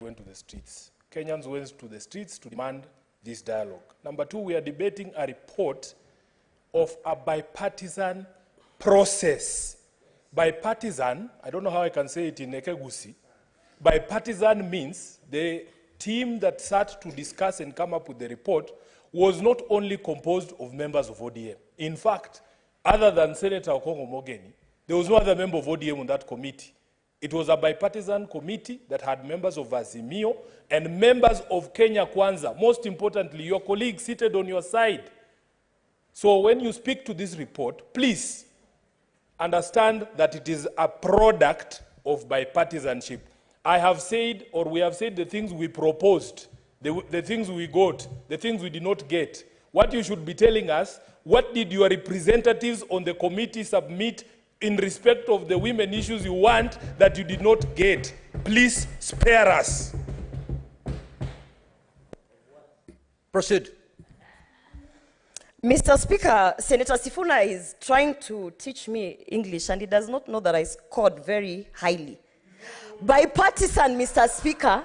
went to the streets. Kenyans went to the streets to demand this dialogue. Number two, we are debating a report of a bipartisan process. Bipartisan, I don't know how I can say it in Ekegusi. Bipartisan means the team that sat to discuss and come up with the report was not only composed of members of ODM. In fact, other than Senator Okongo Mogeni, there was no other member of ODM on that committee. It was a bipartisan committee that had members of Azimio and members of Kenya Kwanza. Most importantly, your colleagues seated on your side. So when you speak to this report, please understand that it is a product of bipartisanship. I have said, or we have said, the things we proposed, the things we got, the things we did not get. What you should be telling us, what did your representatives on the committee submit in respect of the women issues you want that you did not get? Please spare us. Proceed. Mr. Speaker, Senator Sifuna is trying to teach me English and he does not know that I scored very highly. Bipartisan, Mr. Speaker,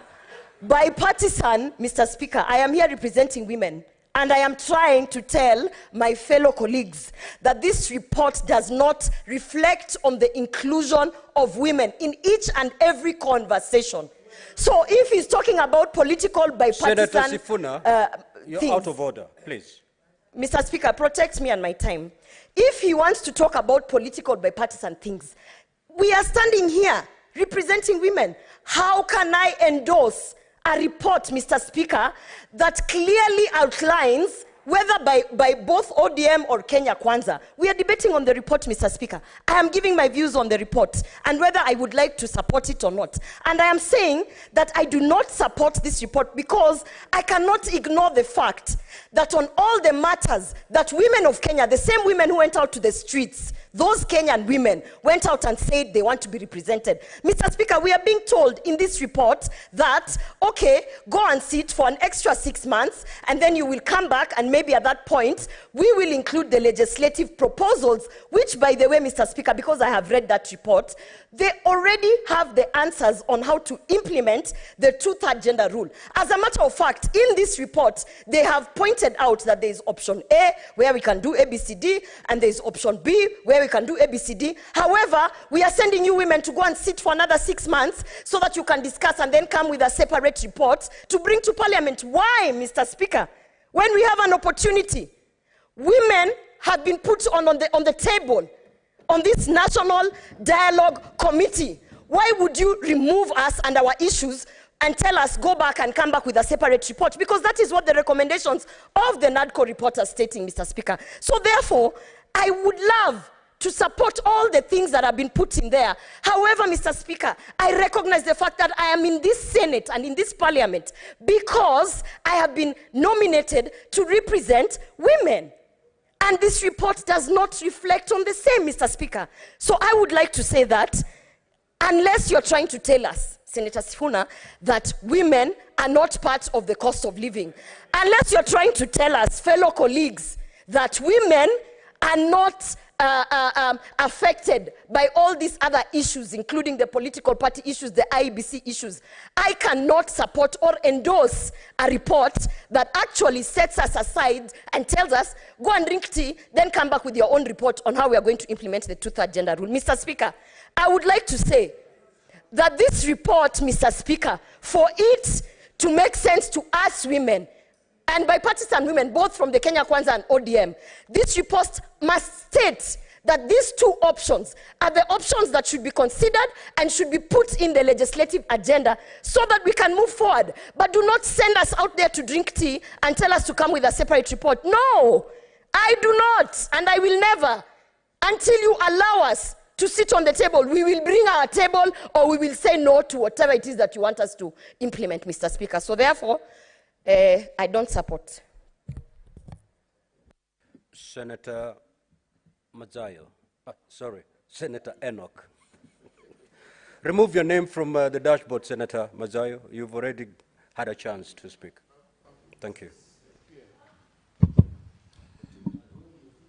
bipartisan, Mr. Speaker, I am here representing women. And I am trying to tell my fellow colleagues that this report does not reflect on the inclusion of women in each and every conversation. So if he's talking about political bipartisan... Senator Sifuna, you're things, out of order, please. Mr. Speaker, protect me and my time. If he wants to talk about political bipartisan things, we are standing here representing women. How can I endorse a report, Mr. Speaker, that clearly outlines whether by both ODM or Kenya Kwanza? We are debating on the report, Mr. Speaker. I am giving my views on the report and whether I would like to support it or not. And I am saying that I do not support this report because I cannot ignore the fact that on all the matters that women of Kenya, the same women who went out to the streets, those Kenyan women went out and said they want to be represented. Mr. Speaker, we are being told in this report that, okay, go and sit for an extra 6 months, and then you will come back, and maybe at that point, we will include the legislative proposals, which, by the way, Mr. Speaker, because I have read that report, they already have the answers on how to implement the 2/3 gender rule. As a matter of fact, in this report, they have pointed out that there is option A, where we can do ABCD, and there is option B, where we can do ABCD. However, we are sending you women to go and sit for another 6 months so that you can discuss and then come with a separate report to bring to Parliament. Why, Mr. Speaker? When we have an opportunity, women have been put on the table on this National Dialogue Committee. Why would you remove us and our issues and tell us go back and come back with a separate report? Because that is what the recommendations of the Nadco report are stating, Mr. Speaker. So therefore, I would love to support all the things that have been put in there. However, Mr. Speaker, I recognize the fact that I am in this Senate and in this Parliament because I have been nominated to represent women. And this report does not reflect on the same, Mr. Speaker. So I would like to say that unless you're trying to tell us, Senator Sifuna, that women are not part of the cost of living, unless you're trying to tell us, fellow colleagues, that women are not affected by all these other issues, including the political party issues, the IEBC issues, I cannot support or endorse a report that actually sets us aside and tells us, go and drink tea, then come back with your own report on how we are going to implement the 2/3 gender rule. Mr. Speaker, I would like to say that this report, Mr. Speaker, for it to make sense to us women, and bipartisan women, both from the Kenya Kwanza and ODM, this report must state that these two options are the options that should be considered and should be put in the legislative agenda so that we can move forward. But do not send us out there to drink tea and tell us to come with a separate report. No, I do not, and I will never, until you allow us to sit on the table. We will bring our table or we will say no to whatever it is that you want us to implement, Mr. Speaker. So therefore, I don't support. Senator Mazayo. Senator Enoch. Remove your name from the dashboard, Senator Mazayo. You've already had a chance to speak. Thank you.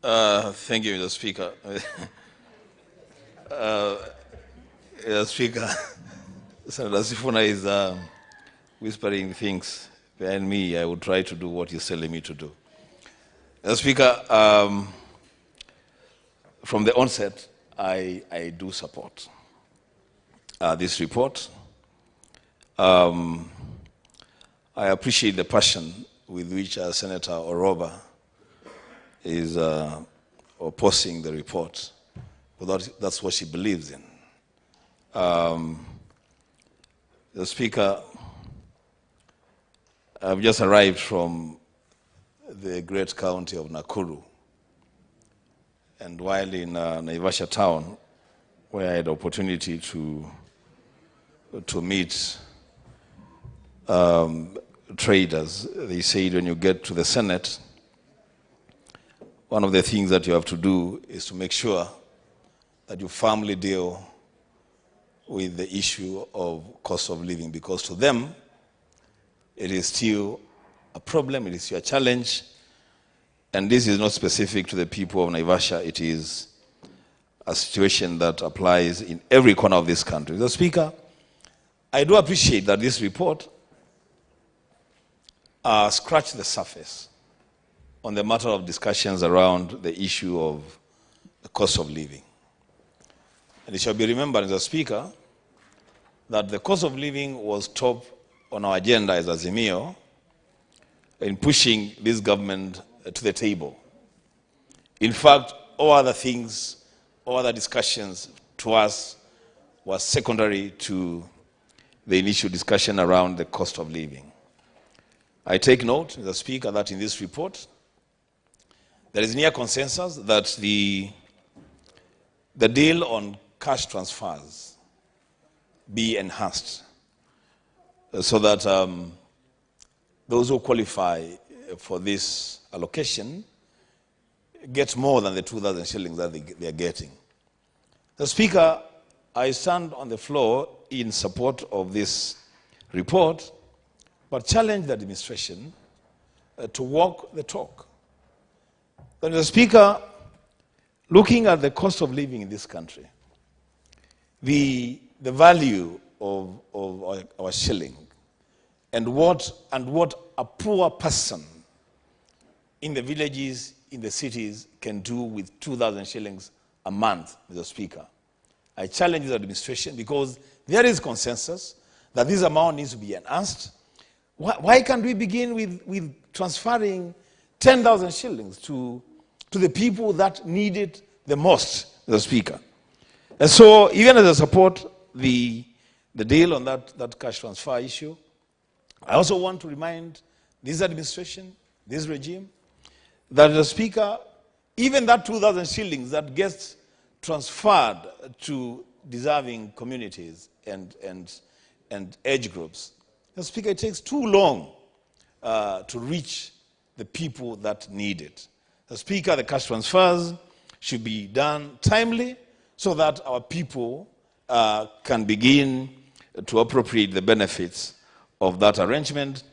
Thank you, Mr. Speaker. Mr. Speaker, Senator Sifuna is whispering things behind me, I will try to do what he's telling me to do. Mr. Speaker, from the onset, I do support this report. I appreciate the passion with which Senator Oroba is opposing the report, but that's what she believes in. The Speaker, I've just arrived from the great county of Nakuru, and while in Naivasha town, where I had the opportunity to meet traders, they said when you get to the Senate, one of the things that you have to do is to make sure that you firmly deal with the issue of cost of living, because to them, it is still a problem, it is still a challenge, and this is not specific to the people of Naivasha. It is a situation that applies in every corner of this country. Mr. Speaker, I do appreciate that this report scratched the surface on the matter of discussions around the issue of the cost of living. And it shall be remembered, Mr. Speaker, that the cost of living was top on our agenda as Azimio in pushing this government to the table. In fact, all other things, all other discussions to us was secondary to the initial discussion around the cost of living. I take note, Mr. Speaker, that in this report, there is near consensus that the deal on cash transfers be enhanced so that those who qualify for this allocation get more than the 2,000 shillings that they are getting. The Speaker, I stand on the floor in support of this report, but challenge the administration to walk the talk. But the Speaker, looking at the cost of living in this country, the value of our shilling, and what a poor person in the villages, in the cities, can do with 2,000 shillings a month, Mr. Speaker. I challenge this administration because there is consensus that this amount needs to be enhanced. Why can't we begin with transferring 10,000 shillings to the people that need it the most, Mr. Speaker? And so, even as I support the deal on that cash transfer issue, I also want to remind this administration, this regime, that the Speaker, even that 2,000 shillings that gets transferred to deserving communities and age groups, the Speaker, it takes too long to reach the people that need it. The Speaker, the cash transfers should be done timely so that our people can begin to appropriate the benefits of that arrangement,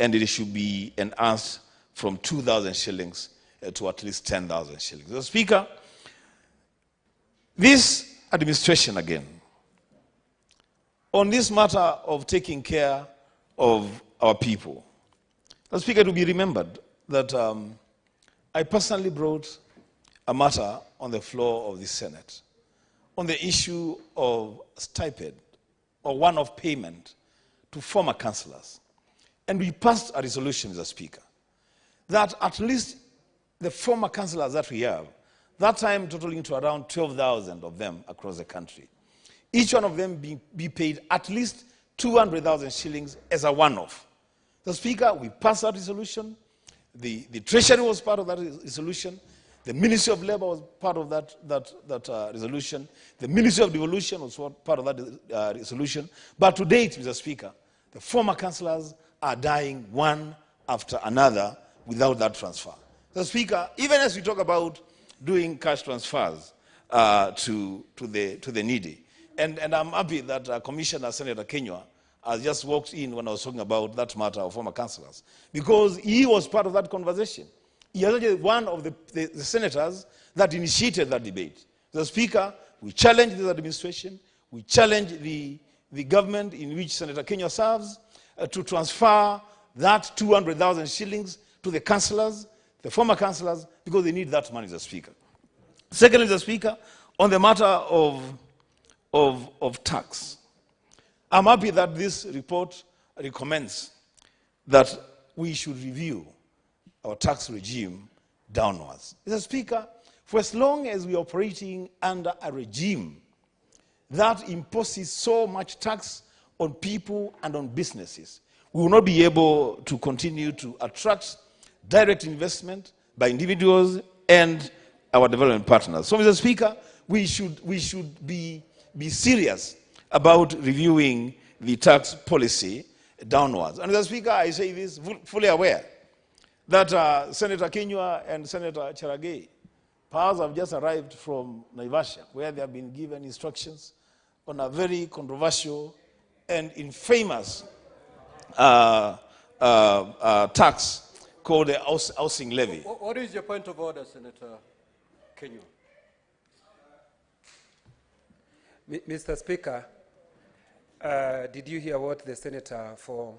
and it should be enhanced from 2,000 shillings to at least 10,000 shillings. The Speaker, this administration again, on this matter of taking care of our people, the Speaker, to be remembered that I personally brought a matter on the floor of the Senate on the issue of stipend or one-off payment to former councillors. And we passed a resolution, Mr. Speaker, that at least the former councillors that we have, that time totaling to around 12,000 of them across the country, each one of them be paid at least 200,000 shillings as a one-off. The Speaker, we passed that resolution. The Treasury was part of that resolution. The Ministry of Labour was part of that resolution. The Ministry of Devolution was part of that resolution. But to date, Mr. Speaker, the former councillors are dying one after another without that transfer. Mr. Speaker, even as we talk about doing cash transfers to the needy, and I'm happy that Commissioner Senator Kenywa has just walked in when I was talking about that matter of former councillors, because he was part of that conversation. He was actually one of the senators that initiated that debate. The Speaker, we challenge this administration, we challenge the government in which Senator Kenywa serves, to transfer that 200,000 shillings to the councillors, the former councillors, because they need that money, Mr. Speaker. Secondly, Mr. Speaker, on the matter of tax, I'm happy that this report recommends that we should review our tax regime downwards. Mr. Speaker, for as long as we are operating under a regime that imposes so much tax on people and on businesses, we will not be able to continue to attract direct investment by individuals and our development partners. So, Mr. Speaker, we should be serious about reviewing the tax policy downwards. And, Mr. Speaker, I say this fully aware that Senator Kinyua and Senator Cherargei perhaps have just arrived from Naivasha, where they have been given instructions on a very controversial and infamous tax called the housing levy. What is your point of order, Senator Kenya? Mr. Speaker, did you hear what the senator for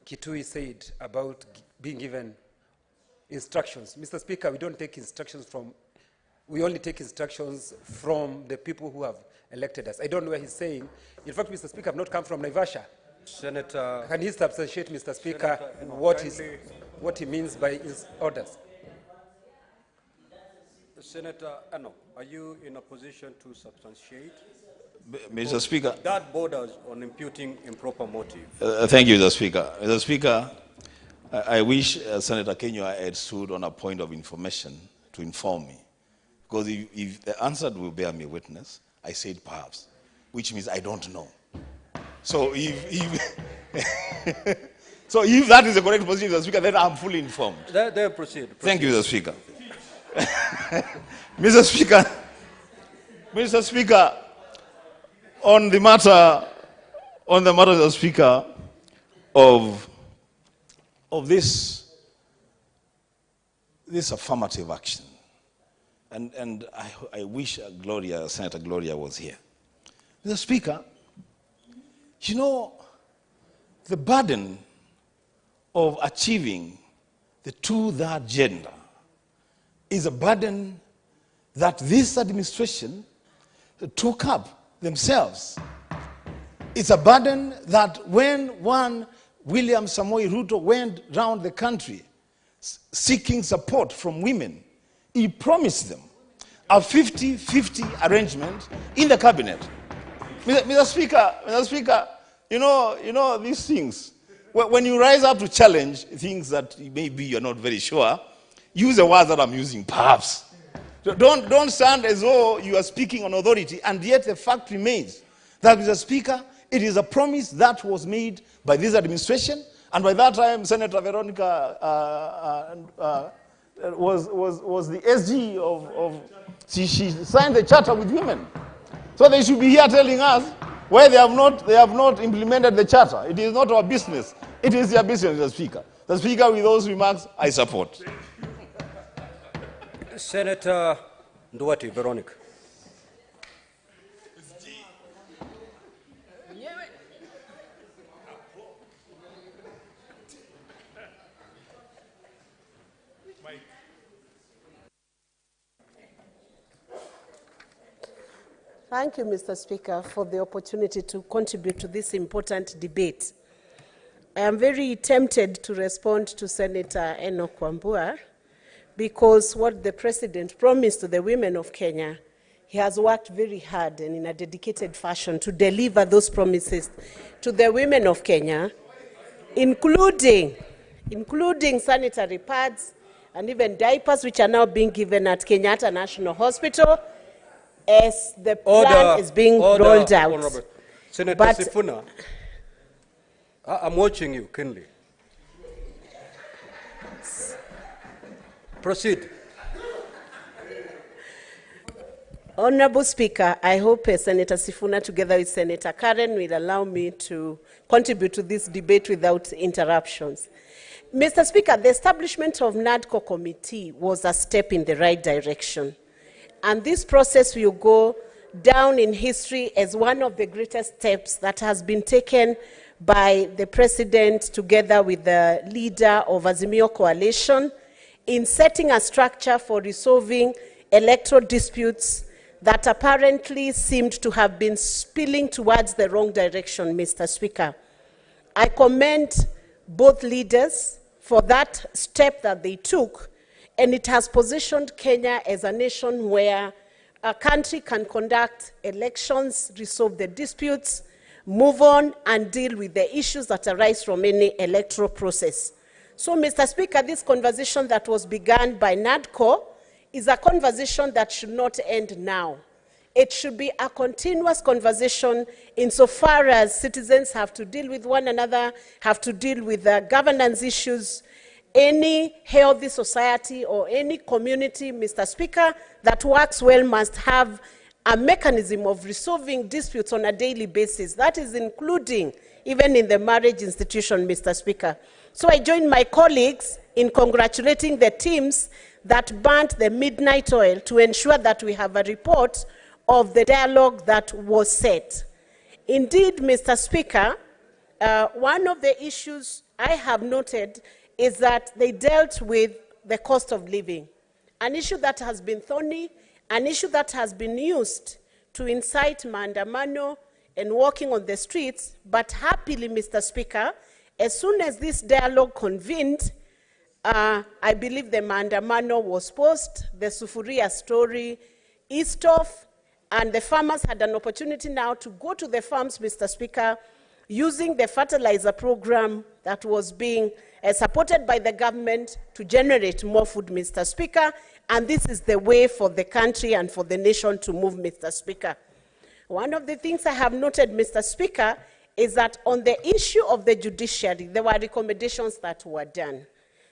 Kitui said about being given instructions? Mr. Speaker, we don't take instructions from, we only take instructions from the people who have elected us. I don't know where he's saying. In fact, Mr. Speaker, I've not come from Naivasha. Senator, can he substantiate, Mr. Speaker, what he means by his orders? Senator Enoch, are you in a position to substantiate? Mr. Speaker. That borders on imputing improper motive. Thank you, Mr. Speaker. Mr. Speaker, I wish Senator Kenya had stood on a point of information to inform me. Because if the answer will bear me witness, I said perhaps, which means I don't know. So if so if that is the correct position, Mr. Speaker, then I'm fully informed. Then proceed. Thank you, Mr. Speaker. Mr. Speaker, on the matter, Mr. Speaker, of this affirmative action, and I wish Senator Gloria was here. Mr. Speaker, you know, the burden of achieving the two-third gender is a burden that this administration took up themselves. It's a burden that when one William Samoei Ruto went round the country seeking support from women, he promised them a 50-50 arrangement in the cabinet. Mr. Speaker, you know these things. When you rise up to challenge things that maybe you're not very sure, use the words that I'm using, perhaps. Don't stand as though you are speaking on authority, and yet the fact remains that, Mr. Speaker, it is a promise that was made by this administration, and by that time, Senator Veronica was the SG of she signed the charter with women. So they should be here telling us why they have not implemented the charter. It is not our business. It is their business, Mr. Speaker. The Speaker, with those remarks, I support. Senator Nduwati, Veronica. Thank you, Mr. Speaker, for the opportunity to contribute to this important debate. I am very tempted to respond to Senator Enoch Wambua, because what the President promised to the women of Kenya, he has worked very hard and in a dedicated fashion to deliver those promises to the women of Kenya, including sanitary pads and even diapers, which are now being given at Kenyatta National Hospital, as the plan is being rolled out. Senator Sifuna, I'm watching you keenly. Proceed. Honorable Speaker, I hope Senator Sifuna, together with Senator Karen, will allow me to contribute to this debate without interruptions. Mr. Speaker, the establishment of Nadco committee was a step in the right direction. And this process will go down in history as one of the greatest steps that has been taken by the President together with the leader of Azimio Coalition in setting a structure for resolving electoral disputes that apparently seemed to have been spilling towards the wrong direction, Mr. Speaker. I commend both leaders for that step that they took, and it has positioned Kenya as a nation where a country can conduct elections, resolve the disputes, move on, and deal with the issues that arise from any electoral process. So, Mr. Speaker, this conversation that was begun by Nadco is a conversation that should not end now. It should be a continuous conversation insofar as citizens have to deal with one another, have to deal with governance issues. Any healthy society or any community, Mr. Speaker, that works well must have a mechanism of resolving disputes on a daily basis. That is including even in the marriage institution, Mr. Speaker. So I join my colleagues in congratulating the teams that burnt the midnight oil to ensure that we have a report of the dialogue that was set. Indeed, Mr. Speaker, one of the issues I have noted is that they dealt with the cost of living, an issue that has been thorny, an issue that has been used to incite maandamano and walking on the streets. But happily, Mr. Speaker, as soon as this dialogue convened, I believe the maandamano was post, the Sufuria story eased off, and the farmers had an opportunity now to go to the farms, Mr. Speaker, using the fertilizer program that was being supported by the government to generate more food, Mr. Speaker, and this is the way for the country and for the nation to move, Mr. Speaker. One of the things I have noted, Mr. Speaker, is that on the issue of the judiciary, there were recommendations that were done,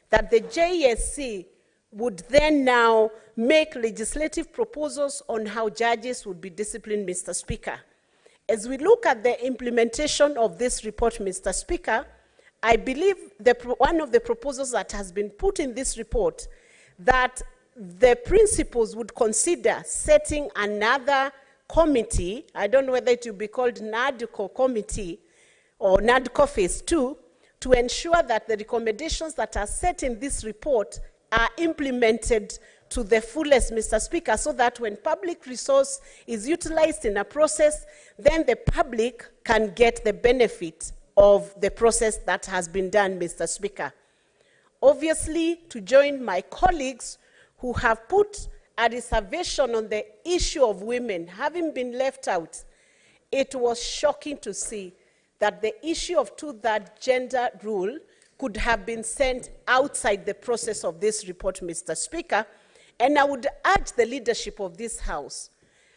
that the JSC would then now make legislative proposals on how judges would be disciplined, Mr. Speaker. As we look at the implementation of this report, Mr. Speaker, I believe one of the proposals that has been put in this report, that the principals would consider setting another committee, I don't know whether it will be called Nadco committee or Nadco phase 2, to ensure that the recommendations that are set in this report are implemented to the fullest, Mr. Speaker, so that when public resource is utilized in a process, then the public can get the benefit of the process that has been done, Mr. Speaker. Obviously, to join my colleagues who have put a reservation on the issue of women having been left out, it was shocking to see that the issue of two-thirds gender rule could have been sent outside the process of this report, Mr. Speaker, and I would urge the leadership of this House,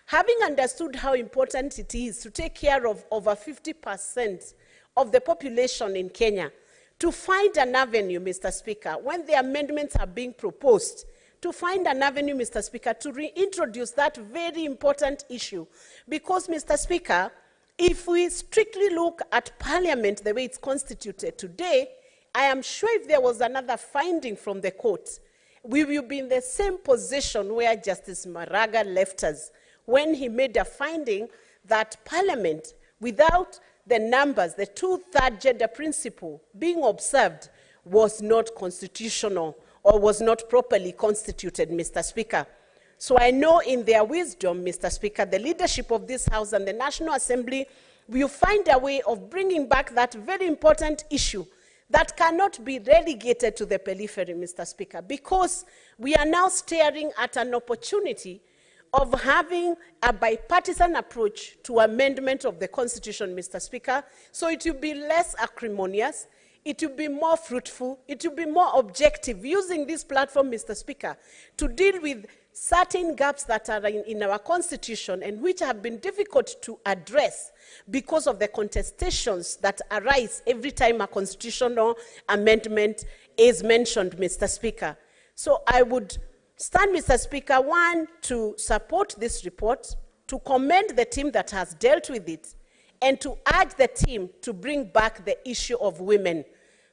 having understood how important it is to take care of over 50% of the population in Kenya, to find an avenue, Mr. Speaker, when the amendments are being proposed, to find an avenue, Mr. Speaker, to reintroduce that very important issue. Because, Mr. Speaker, if we strictly look at Parliament the way it's constituted today, I am sure if there was another finding from the court, we will be in the same position where Justice Maraga left us when he made a finding that Parliament, without the numbers, the two-thirds gender principle being observed, was not constitutional or was not properly constituted, Mr. Speaker. So I know in their wisdom, Mr. Speaker, the leadership of this House and the National Assembly will find a way of bringing back that very important issue that cannot be relegated to the periphery, Mr. Speaker, because we are now staring at an opportunity of having a bipartisan approach to amendment of the Constitution, Mr. Speaker, so it will be less acrimonious, it will be more fruitful, it will be more objective, using this platform, Mr. Speaker, to deal with certain gaps that are in our Constitution and which have been difficult to address because of the contestations that arise every time a constitutional amendment is mentioned, Mr. Speaker. So I would stand, Mr. Speaker, one, to support this report, to commend the team that has dealt with it, and to urge the team to bring back the issue of women.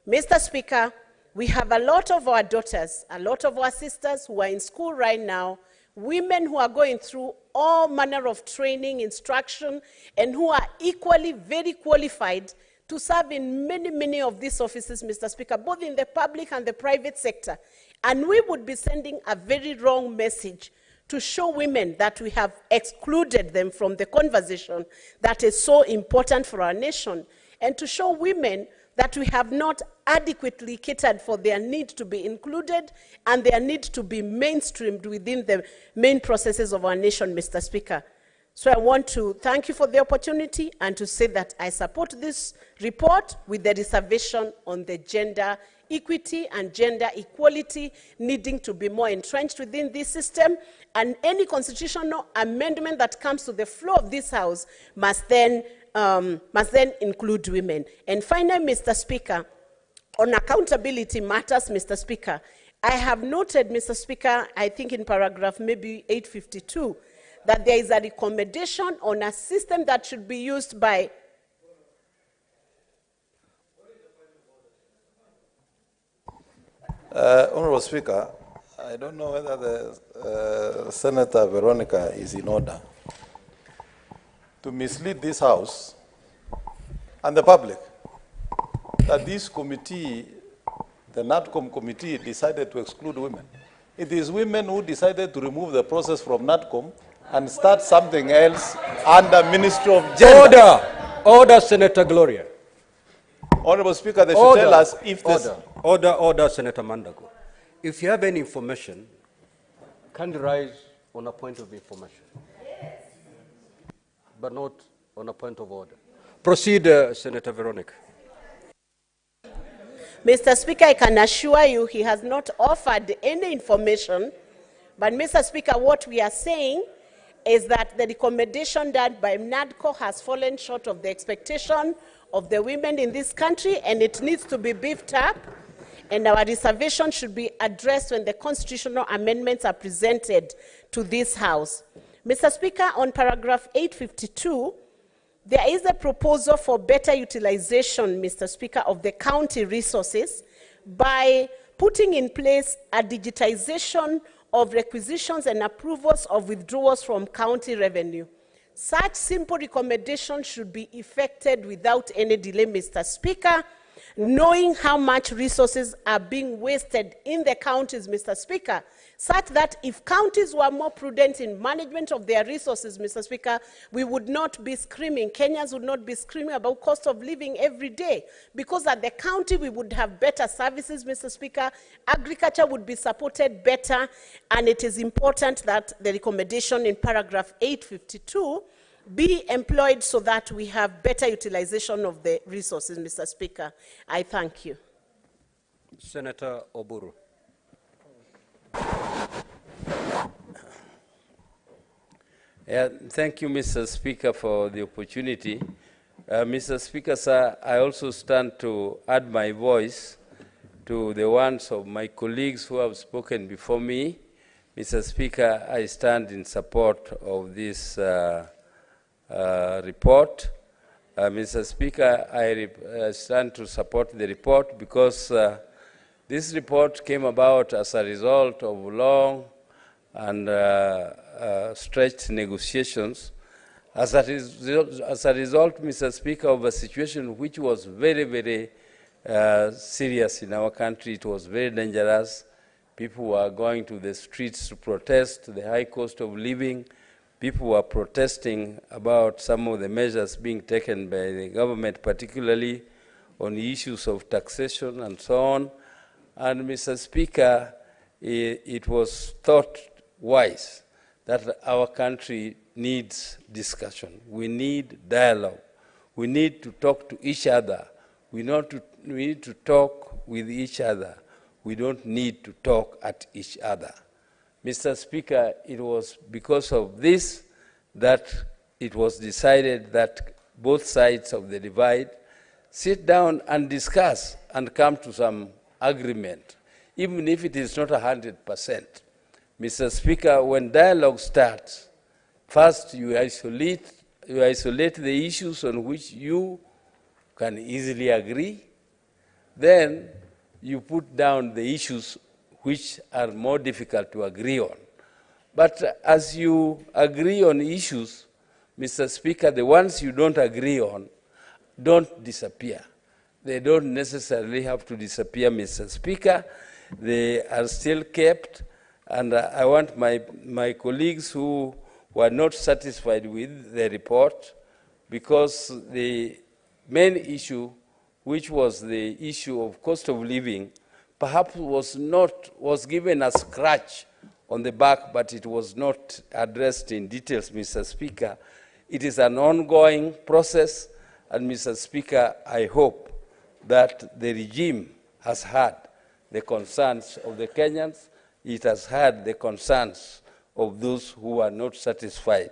Mr. Speaker, we have a lot of our daughters, a lot of our sisters who are in school right now, women who are going through all manner of training, instruction, and who are equally very qualified to serve in many of these offices, Mr. Speaker, both in the public and the private sector. And we would be sending a very wrong message to show women that we have excluded them from the conversation that is so important for our nation, and to show women that we have not adequately catered for their need to be included and their need to be mainstreamed within the main processes of our nation, Mr. Speaker. So I want to thank you for the opportunity and to say that I support this report with the reservation on the gender equity and gender equality needing to be more entrenched within this system, and any constitutional amendment that comes to the floor of this House must then include women. And finally, Mr. Speaker, on accountability matters, Mr. Speaker, I have noted, Mr. Speaker, I think in paragraph maybe 852, that there is a recommendation on a system that should be used by Honorable Speaker, I don't know whether the Senator Veronica is in order to mislead this House and the public that this committee, the Nadco committee, decided to exclude women. It is women who decided to remove the process from Nadco and start something else under Ministry of Gender. Order! Order, Senator Gloria. Honorable Speaker, they should tell us if this... Order, Senator Mandago. If you have any information, can you rise on a point of information? But not on a point of order. Proceed, Senator Veronica. Mr. Speaker, I can assure you he has not offered any information, but Mr. Speaker, what we are saying is that the recommendation done by Nadco has fallen short of the expectation of the women in this country, and it needs to be beefed up, and our reservation should be addressed when the constitutional amendments are presented to this House. Mr. Speaker, on paragraph 852, there is a proposal for better utilization, Mr. Speaker, of the county resources by putting in place a digitization of requisitions and approvals of withdrawals from county revenue. Such simple recommendations should be effected without any delay, Mr. Speaker, knowing how much resources are being wasted in the counties, Mr. Speaker, such that if counties were more prudent in management of their resources, Mr. Speaker, we would not be screaming, Kenyans would not be screaming about cost of living every day, because at the county we would have better services, Mr. Speaker, agriculture would be supported better, and it is important that the recommendation in paragraph 852 be employed so that we have better utilization of the resources, Mr. Speaker. I thank you. Senator Oburu. Thank you, Mr. Speaker, for the opportunity. Mr. Speaker, sir, I also stand to add my voice to the ones of my colleagues who have spoken before me. Mr. Speaker, I stand in support of this report. Mr. Speaker, I stand to support the report because this report came about as a result of long and stretched negotiations. As a result, Mr. Speaker, of a situation which was very serious in our country. It was very dangerous. People were going to the streets to protest the high cost of living. People were protesting about some of the measures being taken by the government, particularly on issues of taxation and so on. And Mr. Speaker, it was thought wise that our country needs discussion. We need dialogue. We need to talk to each other. We need to talk with each other. We don't need to talk at each other. Mr. Speaker, it was because of this that it was decided that both sides of the divide sit down and discuss and come to some agreement, even if it is not 100%. Mr. Speaker, when dialogue starts, first you isolate the issues on which you can easily agree, then you put down the issues which are more difficult to agree on. But as you agree on issues, Mr. Speaker, the ones you don't agree on, don't disappear. They don't necessarily have to disappear, Mr. Speaker. They are still kept, and I want my colleagues who were not satisfied with the report, because the main issue, which was the issue of cost of living, perhaps was given a scratch on the back, but it was not addressed in details, Mr. Speaker. It is an ongoing process, and Mr. Speaker, I hope that the regime has heard the concerns of the Kenyans. It has heard the concerns of those who are not satisfied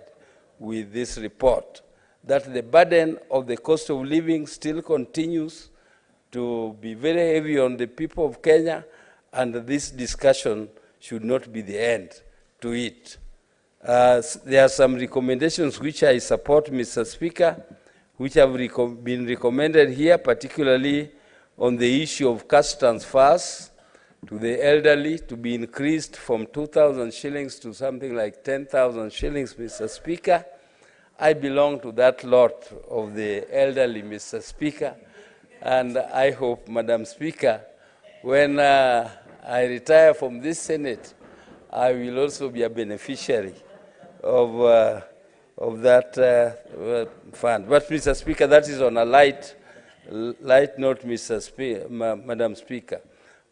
with this report, that the burden of the cost of living still continues to be very heavy on the people of Kenya, and this discussion should not be the end to it. There are some recommendations which I support, Mr. Speaker, which have been recommended here, particularly on the issue of cash transfers to the elderly to be increased from 2,000 shillings to something like 10,000 shillings, Mr. Speaker. I belong to that lot of the elderly, Mr. Speaker, and I hope, Madam Speaker, when I retire from this Senate, I will also be a beneficiary of that fund. But, Mr. Speaker, that is on a light note, Madam Speaker.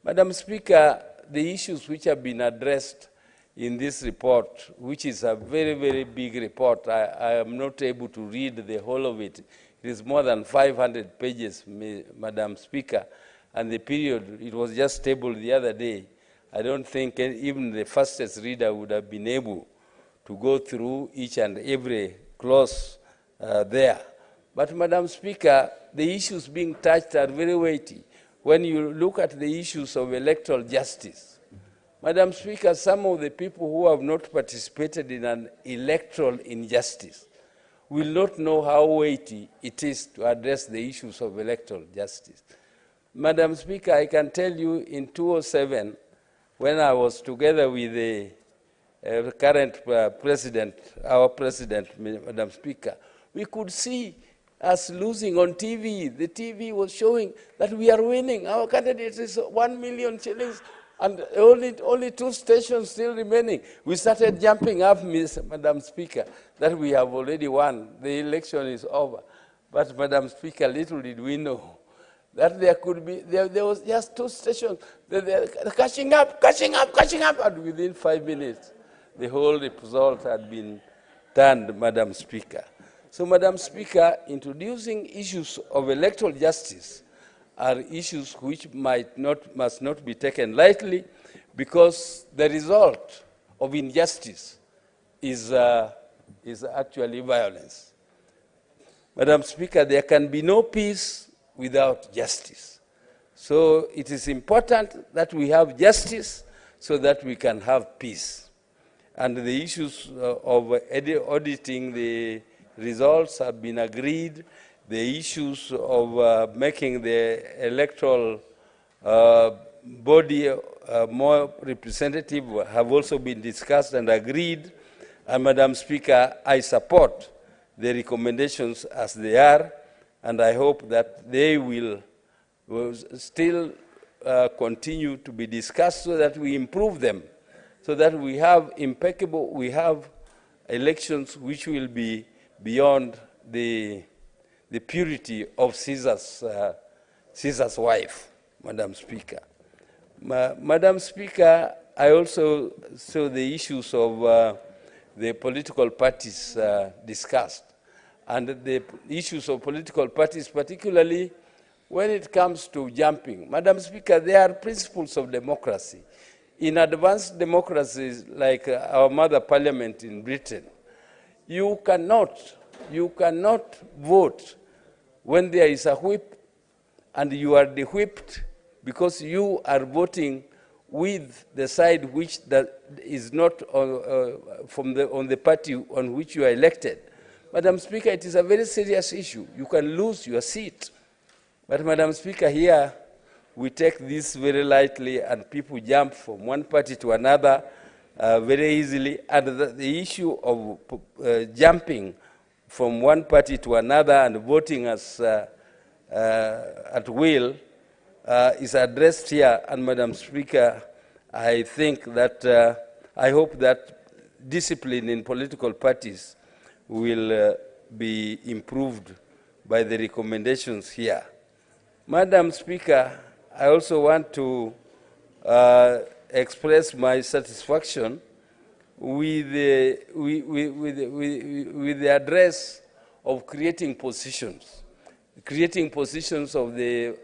Madam Speaker, the issues which have been addressed in this report, which is a very, very big report, I am not able to read the whole of it. It is more than 500 pages, Madam Speaker, and the period, it was just tabled the other day. I don't think even the fastest reader would have been able to go through each and every clause there. But, Madam Speaker, the issues being touched are very weighty. When you look at the issues of electoral justice, Madam Speaker, some of the people who have not participated in an electoral injustice will not know how weighty it is to address the issues of electoral justice. Madam Speaker, I can tell you in 2007, when I was together with the current president, our president, Madam Speaker, we could see us losing on TV. The TV was showing that we are winning. Our candidate is 1 million shillings, and only 2 stations still remaining. We started jumping up, Madam Speaker, that we have already won. The election is over. But, Madam Speaker, little did we know that there could be, there was just 2 stations. They're catching up, and within 5 minutes, the whole result had been turned, Madam Speaker. So, Madam Speaker, introducing issues of electoral justice are issues which must not be taken lightly, because the result of injustice is actually violence. Madam Speaker, there can be no peace without justice. So it is important that we have justice so that we can have peace. And the issues of auditing the results have been agreed. The issues of making the electoral body more representative have also been discussed and agreed. And, Madam Speaker, I support the recommendations as they are, and I hope that they will still continue to be discussed so that we improve them, so that we have elections which will be beyond the purity of Caesar's wife, Madam Speaker. Madam Speaker, I also saw the issues of the political parties discussed, and the issues of political parties, particularly when it comes to jumping. Madam Speaker, there are principles of democracy. In advanced democracies like our mother parliament in Britain, you cannot vote when there is a whip and you are the whipped because you are voting with the side which is not on the party on which you are elected. Madam Speaker, it is a very serious issue. You can lose your seat. But, Madam Speaker, here we take this very lightly and people jump from one party to another very easily. And the issue of jumping from one party to another and voting as at will is addressed here. And Madam Speaker, I think that, I hope that discipline in political parties will be improved by the recommendations here. Madam Speaker, I also want to express my satisfaction with the address of creating positions of the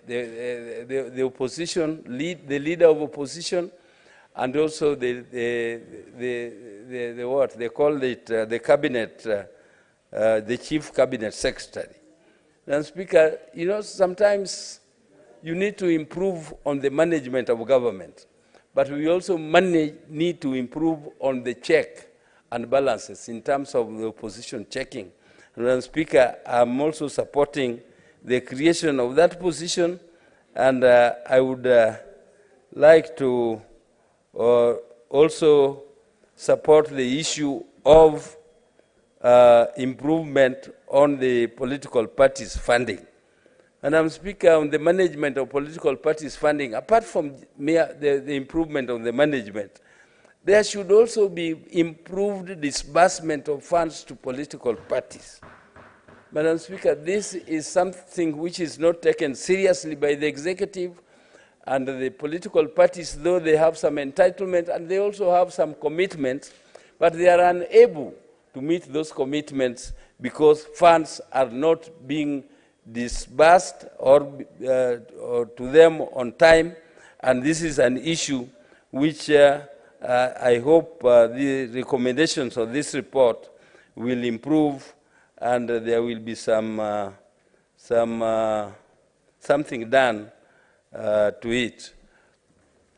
opposition, the leader of opposition, and also the what they call it, the cabinet, the chief cabinet secretary. Madam Speaker, you know, sometimes you need to improve on the management of government, but we also need to improve on the check and balances in terms of the opposition checking. Madam Speaker, I'm also supporting the creation of that position, and I would like to also support the issue of improvement on the political parties' funding. Madam Speaker, on the management of political parties' funding, apart from the improvement of the management, there should also be improved disbursement of funds to political parties. Madam Speaker, this is something which is not taken seriously by the executive and the political parties, though they have some entitlement and they also have some commitments, but they are unable to meet those commitments because funds are not being disbursed or to them on time, and this is an issue which I hope the recommendations of this report will improve, and there will be something done to it.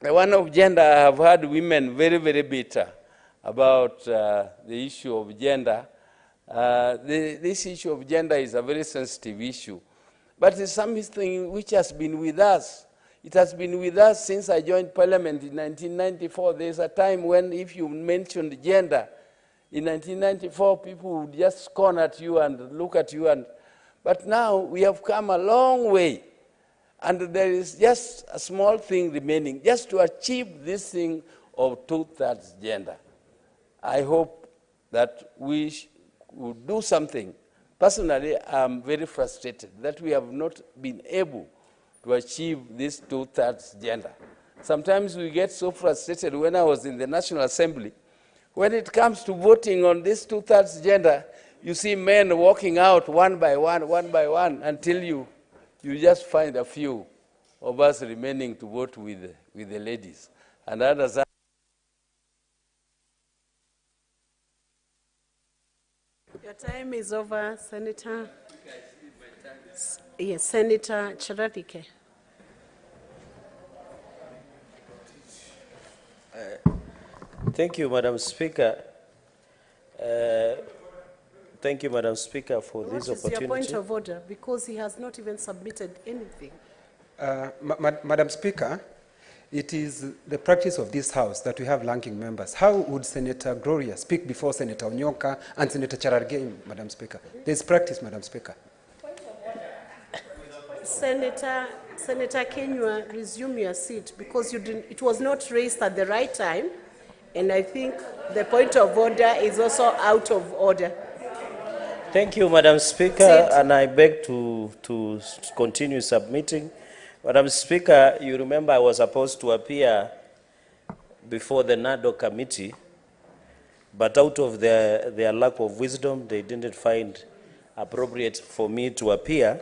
One of gender, I have heard women very, very bitter about the issue of gender. This issue of gender is a very sensitive issue, but it's something which has been with us. It has been with us since I joined Parliament in 1994. There's a time when if you mentioned gender, in 1994 people would just scorn at you and look at you, but now we have come a long way, and there is just a small thing remaining, just to achieve this thing of 2/3 gender. I hope that we would do something. Personally, I'm very frustrated that we have not been able to achieve this 2/3 gender. Sometimes we get so frustrated. When I was in the National Assembly, when it comes to voting on this 2/3 gender, you see men walking out one by one, until you just find a few of us remaining to vote with the ladies. And others. Your time is over, Senator. Yes, Senator Charadike. Thank you, Madam Speaker. Thank you, Madam Speaker, for this opportunity. What is your point of order? Because he has not even submitted anything. Madam Speaker, it is the practice of this House that we have ranking members. How would Senator Gloria speak before Senator Onyoka and Senator Charargei, Madam Speaker? There's practice, Madam Speaker. Senator Kenywa, resume your seat because it was not raised at the right time, and I think the point of order is also out of order. Thank you, Madam Speaker, and I beg to continue submitting. Madam Speaker, you remember I was supposed to appear before the Nadco committee, but out of their lack of wisdom, they didn't find appropriate for me to appear.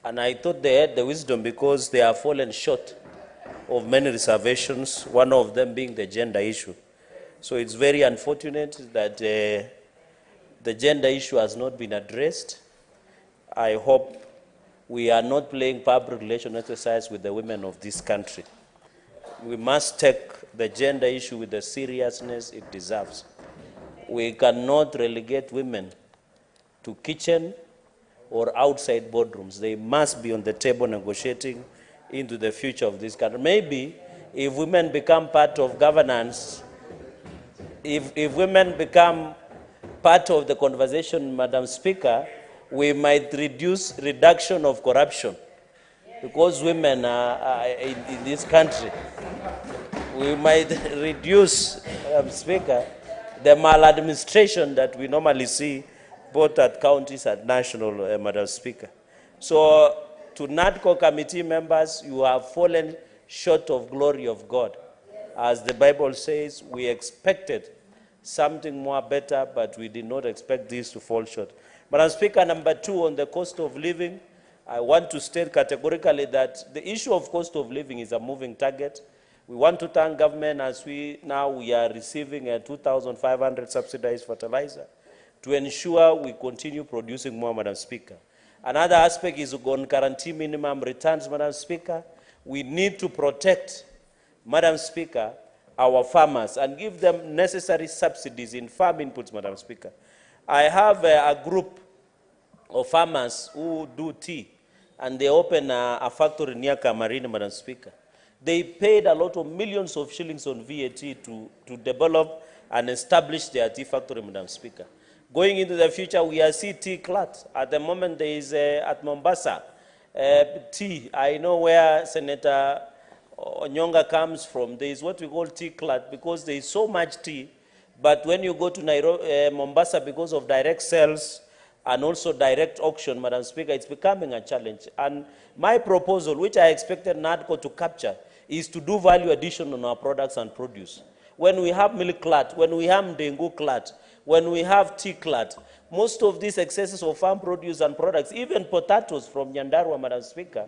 And I thought they had the wisdom because they have fallen short of many reservations, one of them being the gender issue. So it's very unfortunate that the gender issue has not been addressed. I hope we are not playing public relation exercise with the women of this country. We must take the gender issue with the seriousness it deserves. We cannot relegate women to kitchen or outside boardrooms. They must be on the table negotiating into the future of this country. Maybe if women become part of governance, if women become part of the conversation, Madam Speaker, we might reduction of corruption, because women are in this country. We might reduce, Madam Speaker, the maladministration that we normally see both at counties and national, Madam Speaker. So, to Nadco committee members, you have fallen short of glory of God. As the Bible says, we expected something more better, but we did not expect this to fall short. Madam Speaker, number 2, on the cost of living, I want to state categorically that the issue of cost of living is a moving target. We want to thank government as we are receiving a 2,500 subsidized fertilizer to ensure we continue producing more, Madam Speaker. Another aspect is on guarantee minimum returns, Madam Speaker. We need to protect, Madam Speaker, our farmers and give them necessary subsidies in farm inputs, Madam Speaker. I have a group of farmers who do tea, and they open a factory near Camarine, Madam Speaker. They paid a lot of millions of shillings on VAT to develop and establish their tea factory, Madam Speaker. Going into the future, we are seeing tea clat. At the moment, there is at Mombasa, tea. I know where Senator Onyonga comes from. There is what we call tea clat because there is so much tea. But when you go to Nairobi, Mombasa, because of direct sales and also direct auction, Madam Speaker, it's becoming a challenge. And my proposal, which I expected Nadco to capture, is to do value addition on our products and produce. When we have milk clat, when we have dengu clat, when we have tea clat, most of these excesses of farm produce and products, even potatoes from Nyandarua, Madam Speaker,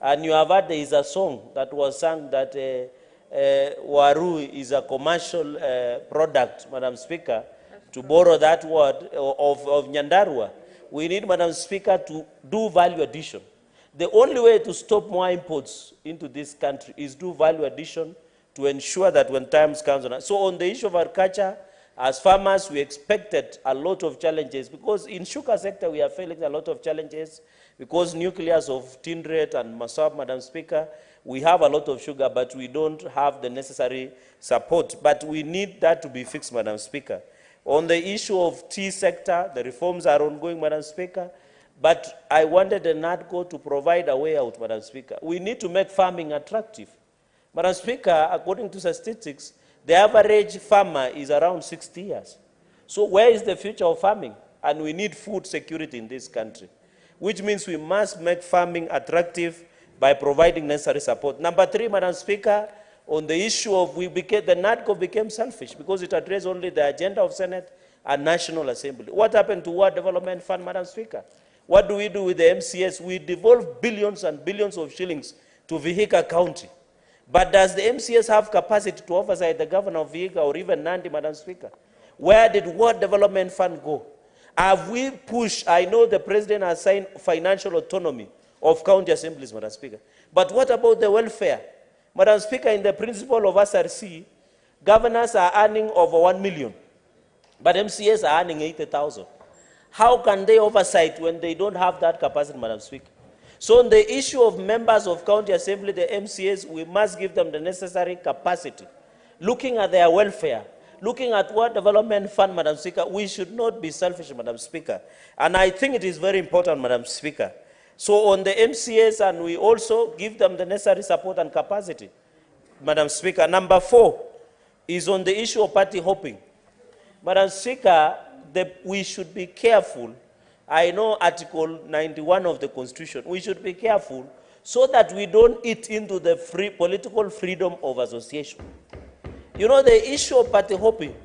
and you have heard there is a song that was sung that Waru is a commercial product, Madam Speaker, to borrow that word of Nyandarua. We need, Madam Speaker, to do value addition. The only way to stop more imports into this country is do value addition to ensure that when times comes on. So on the issue of agriculture, as farmers, we expected a lot of challenges because in sugar sector, we are facing a lot of challenges because nucleus of Tindret and Masab, Madam Speaker, we have a lot of sugar, but we don't have the necessary support. But we need that to be fixed, Madam Speaker. On the issue of tea sector, the reforms are ongoing, Madam Speaker. But I wanted the Nadco to provide a way out, Madam Speaker. We need to make farming attractive. Madam Speaker, according to statistics, the average farmer is around 60 years. So where is the future of farming? And we need food security in this country, which means we must make farming attractive by providing necessary support. Number 3, Madam Speaker, on the issue of the Nadco became selfish because it addressed only the agenda of Senate and National Assembly. What happened to World Development Fund, Madam Speaker? What do we do with the MCS? We devolve billions and billions of shillings to Vihiga County. But does the MCS have capacity to oversight the governor of Vihiga or even Nandi, Madam Speaker? Where did World Development Fund go? Have we pushed? I know the president has signed financial autonomy of county assemblies, Madam Speaker. But what about the welfare? Madam Speaker, in the principle of SRC, governors are earning over 1 million, but MCS are earning 80,000. How can they oversight when they don't have that capacity, Madam Speaker? So on the issue of members of county assembly, the MCAs, we must give them the necessary capacity. Looking at their welfare, looking at what development fund, Madam Speaker, we should not be selfish, Madam Speaker. And I think it is very important, Madam Speaker. So on the MCAs, and we also give them the necessary support and capacity, Madam Speaker. Number 4 is on the issue of party hopping. Madam Speaker, we should be careful. I know Article 91 of the Constitution. We should be careful so that we don't eat into the political freedom of association. You know, the issue of party hopping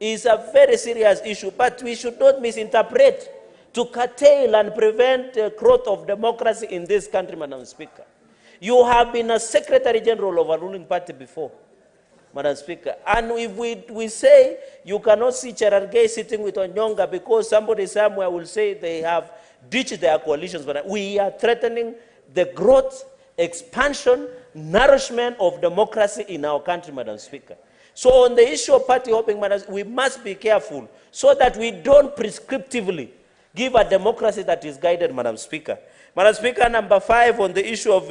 is a very serious issue, but we should not misinterpret to curtail and prevent the growth of democracy in this country, Madam Speaker. You have been a Secretary General of a ruling party before, Madam Speaker. And if we say you cannot see Cherargei sitting with Onyonga because somebody somewhere will say they have ditched their coalitions, but we are threatening the growth, expansion, nourishment of democracy in our country, Madam Speaker. So on the issue of party hopping, Madam, we must be careful so that we don't prescriptively give a democracy that is guided, Madam Speaker. Madam Speaker, number 5 on the issue of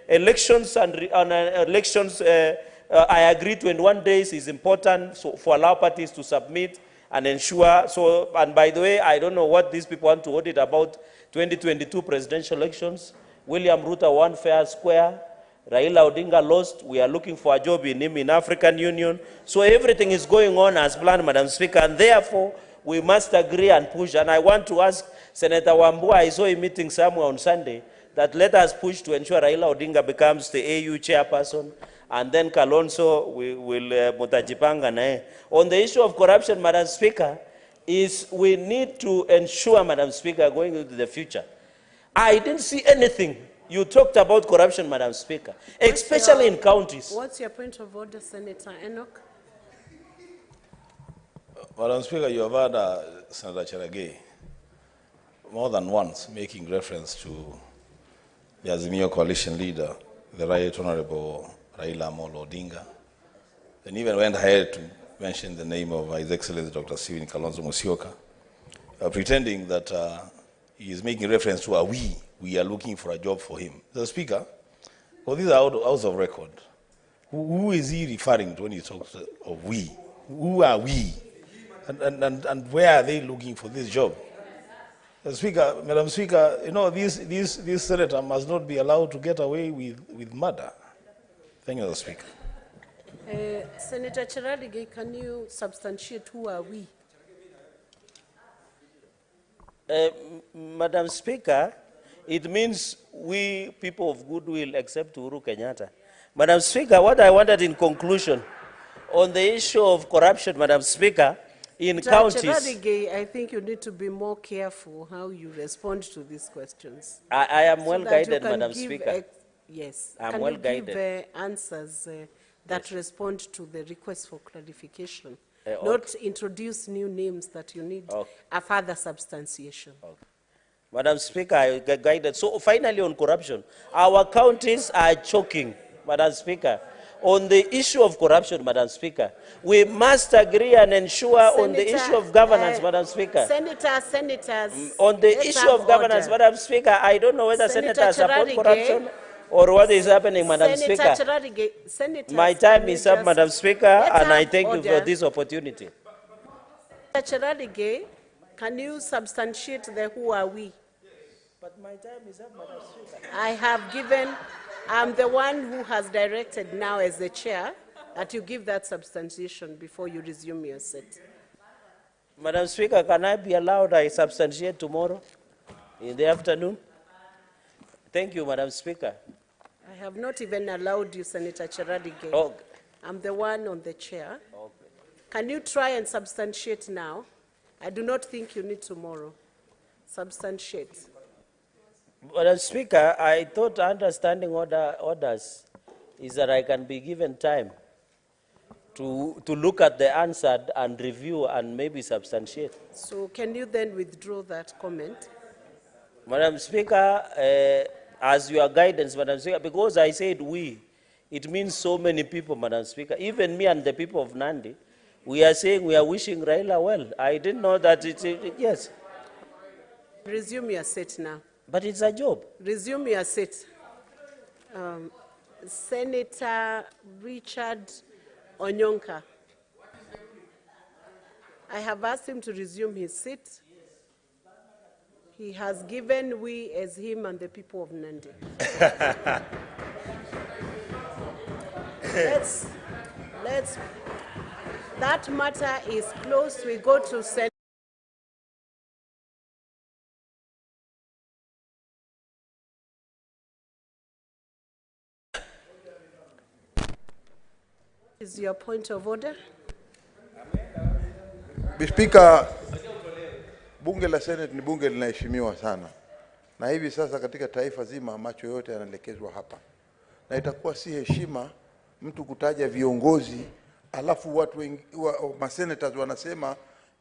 elections and elections, I agree 21 days is important for allow parties to submit and ensure, and by the way, I don't know what these people want to audit about 2022 presidential elections. William Ruto won fair square. Raila Odinga lost. We are looking for a job in him in African Union. So everything is going on as planned, Madam Speaker, and therefore we must agree and push. And I want to ask Senator Wambua, I saw a meeting somewhere on Sunday, that let us push to ensure Raila Odinga becomes the AU chairperson, and then Kalonzo will mutajipanga nae. On the issue of corruption, Madam Speaker, is we need to ensure, Madam Speaker, going into the future. I didn't see anything. You talked about corruption, Madam Speaker, especially in counties. What's your point of order, Senator Enoch? Madam Speaker, you have heard Senator Cherargei more than once making reference to the Azimio coalition leader, the Right Honorable Raila Amolo Odinga, and even went ahead to mention the name of His Excellency Dr. Stephen Kalonzo Musyoka, pretending that he is making reference to we are looking for a job for him. The Speaker, well, these are out of record. Who is he referring to when he talks of we? Who are we? And where are they looking for this job? The Speaker, Madam Speaker, you know, this senator must not be allowed to get away with murder. Thank you, Mr. Speaker. Senator Cherargei, can you substantiate who are we? Madam Speaker, it means we people of goodwill except Uhuru Kenyatta. Madam Speaker, what I wanted in conclusion on the issue of corruption, Madam Speaker, in counties. Cherargei, I think you need to be more careful how you respond to these questions. I am well guided, Madam Speaker. Yes. I'm well guided. Can you give answers that respond to the request for clarification? Okay. Not introduce new names that you need a further substantiation. Okay. Madam Speaker, I get guided. So finally on corruption, our counties are choking, Madam Speaker. On the issue of corruption, Madam Speaker, we must agree and ensure on the issue of governance, Madam Speaker. Senators. On the issue of governance, Madam Speaker, I don't know whether senators support corruption or what is happening, Madam Speaker. My time is up, Madam Speaker, and I thank you for this opportunity. Senator Cherargei, can you substantiate the who are we? But my time is up, Madam Speaker. I have given, I'm the one who has directed now as the chair that you give that substantiation before you resume your seat. Madam Speaker, can I be allowed I substantiate tomorrow in the afternoon? Thank you, Madam Speaker. I have not even allowed you, Senator Cherargei. Okay. I'm the one on the chair. Okay. Can you try and substantiate now? I do not think you need tomorrow. Substantiate. Madam Speaker, I thought understanding orders is that I can be given time to look at the answer and review and maybe substantiate. So can you then withdraw that comment? Madam Speaker, as your guidance, Madam Speaker, because I said we, it means so many people, Madam Speaker. Even me and the people of Nandi, we are saying we are wishing Raila well. I didn't know that yes. Resume your seat now. But it's a job. Resume your seat. Senator Richard Onyonka. I have asked him to resume his seat. He has given we as him and the people of Nandi. That matter is closed. We go to Senate. Is your point of order? Speaker, bunge la Senate ni bunge linaheshimiwa sana. Na hivi sasa katika taifa zima macho yote yanaelekezwa hapa. Na itakuwa si heshima mtu kutaja viongozi alafu watu masenators wanasema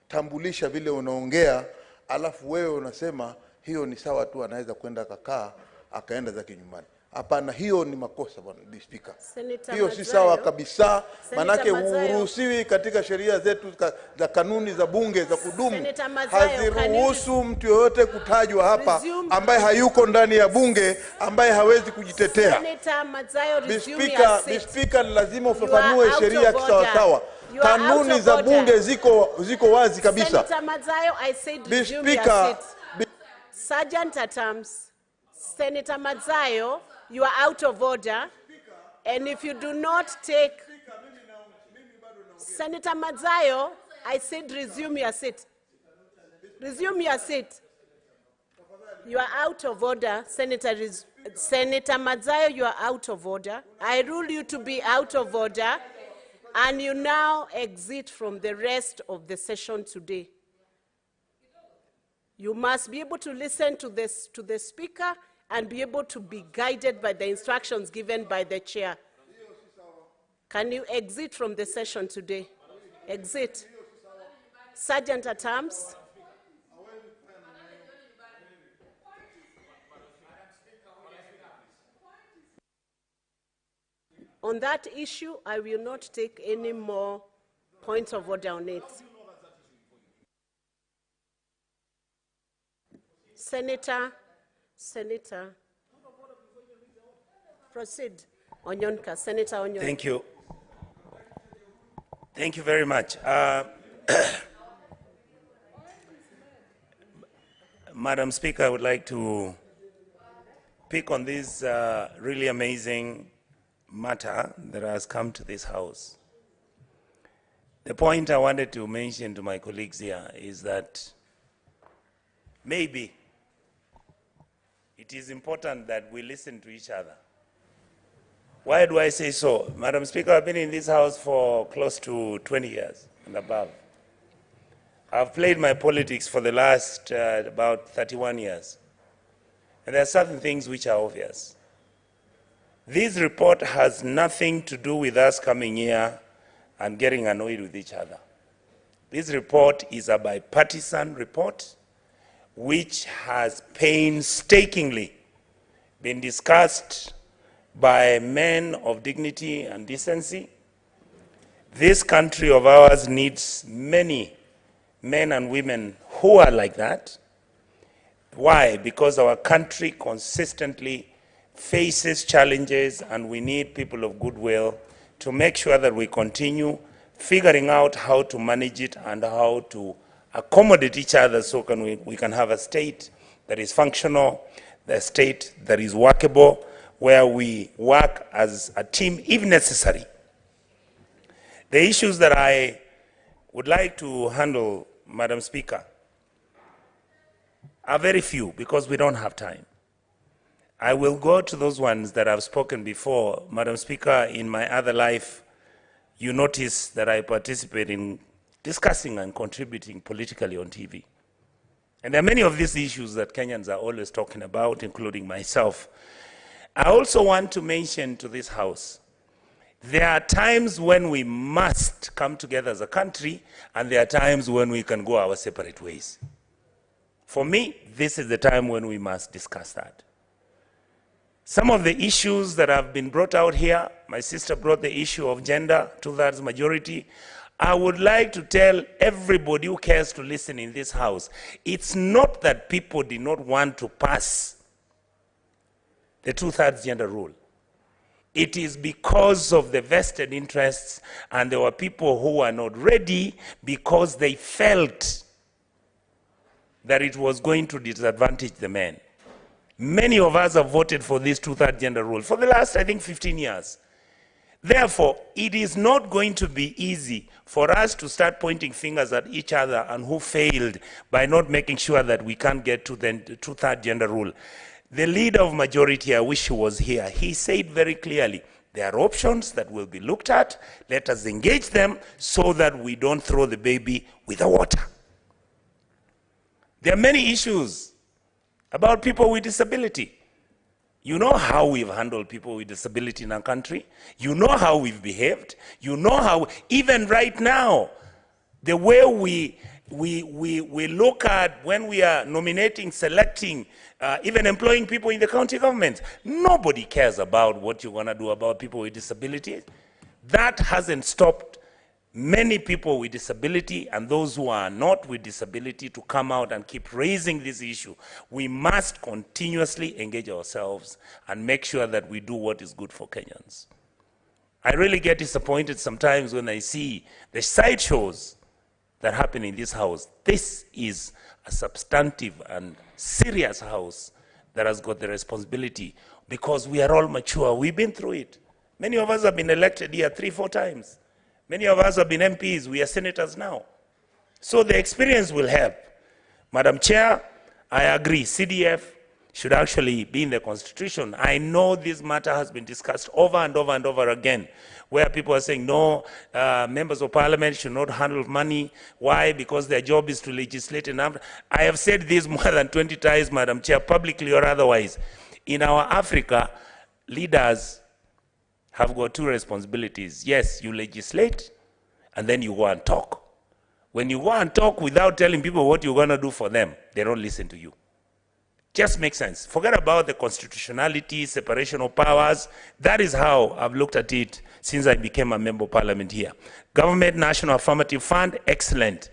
tambulisha vile unaongea alafu wewe unasema hiyo ni sawa tu anaweza kwenda kakaa akaenda zake nyumbani. Hapana, hiyo ni makosa bwana Speaker. Senator Hiyo si Mazayo. sawa kabisa. Senator Manake Mazayo. huruhusiwi katika sheria zetu za kanuni za bunge za kudumu. Senator Mazayo, Haziruhusu mtu yoyote kutajwa hapa resume- ambaye hayuko ndani ya bunge, ambaye hawezi kujitetea. Senator Mazayo, resume your seat. Speaker, lazima You are ufafanue out sheria of order. kisawasawa. You are out Kanuni of za order. bunge ziko wazi kabisa. Senator Mazayo, I said resume your Speaker, seat. Sergeant at arms, Senator Mazayo, you are out of order. And if you do not take... Senator Mazayo, I said resume your seat. Resume your seat. You are out of order, Senator Mazayo, you are out of order. I rule you to be out of order, and you now exit from the rest of the session today. You must be able to listen to the speaker and be able to be guided by the instructions given by the chair. Can you exit from the session today? Exit. Sergeant at arms. On that issue, I will not take any more points of order on it. Senator, proceed. Onyonka, Senator Onyonka. Thank you. Thank you very much. Madam Speaker, I would like to pick on this really amazing matter that has come to this House. The point I wanted to mention to my colleagues here is that maybe it is important that we listen to each other. Why do I say so? Madam Speaker, I've been in this House for close to 20 years and above. I've played my politics for the last about 31 years. And there are certain things which are obvious. This report has nothing to do with us coming here and getting annoyed with each other. This report is a bipartisan report which has painstakingly been discussed by men of dignity and decency. This country of ours needs many men and women who are like that. Why? Because our country consistently faces challenges, and we need people of goodwill to make sure that we continue figuring out how to manage it and how to accommodate each other so we can have a state that is functional, the state that is workable, where we work as a team if necessary. The issues that I would like to handle, Madam Speaker, are very few because we don't have time. I will go to those ones that I've spoken before. Madam Speaker, in my other life, you notice that I participate in discussing and contributing politically on TV. And there are many of these issues that Kenyans are always talking about, including myself. I also want to mention to this House, there are times when we must come together as a country, and there are times when we can go our separate ways. For me, this is the time when we must discuss that. Some of the issues that have been brought out here, my sister brought the issue of gender, 2/3 majority. I would like to tell everybody who cares to listen in this House, it's not that people did not want to pass the 2/3 gender rule. It is because of the vested interests, and there were people who were not ready because they felt that it was going to disadvantage the men. Many of us have voted for this 2/3 gender rule for the last, I think, 15 years. Therefore, it is not going to be easy for us to start pointing fingers at each other and who failed by not making sure that we can't get to the 2/3 gender rule. The leader of majority, I wish he was here, he said very clearly, there are options that will be looked at. Let us engage them so that we don't throw the baby with the water. There are many issues about people with disability. You know how we've handled people with disability in our country. You know how we've behaved. You know how, even right now, the way we look at when we are nominating, selecting, even employing people in the county government. Nobody cares about what you're going to do about people with disabilities. That hasn't stopped many people with disability and those who are not with disability to come out and keep raising this issue. We must continuously engage ourselves and make sure that we do what is good for Kenyans. I really get disappointed sometimes when I see the sideshows that happen in this house. This is a substantive and serious house that has got the responsibility, because we are all mature. We've been through it. Many of us have been elected here 3-4 times. Many of us have been MPs. We are senators now. So the experience will help. Madam Chair, I agree. CDF should actually be in the Constitution. I know this matter has been discussed over and over and over again, where people are saying, no, members of parliament should not handle money. Why? Because their job is to legislate. And I have said this more than 20 times, Madam Chair, publicly or otherwise. In our Africa, leaders have got 2 responsibilities. Yes, you legislate, and then you go and talk. When you go and talk without telling people what you're going to do for them, they don't listen to you. Just makes sense. Forget about the constitutionality, separation of powers. That is how I've looked at it since I became a member of parliament here. Government National Affirmative Fund, excellent.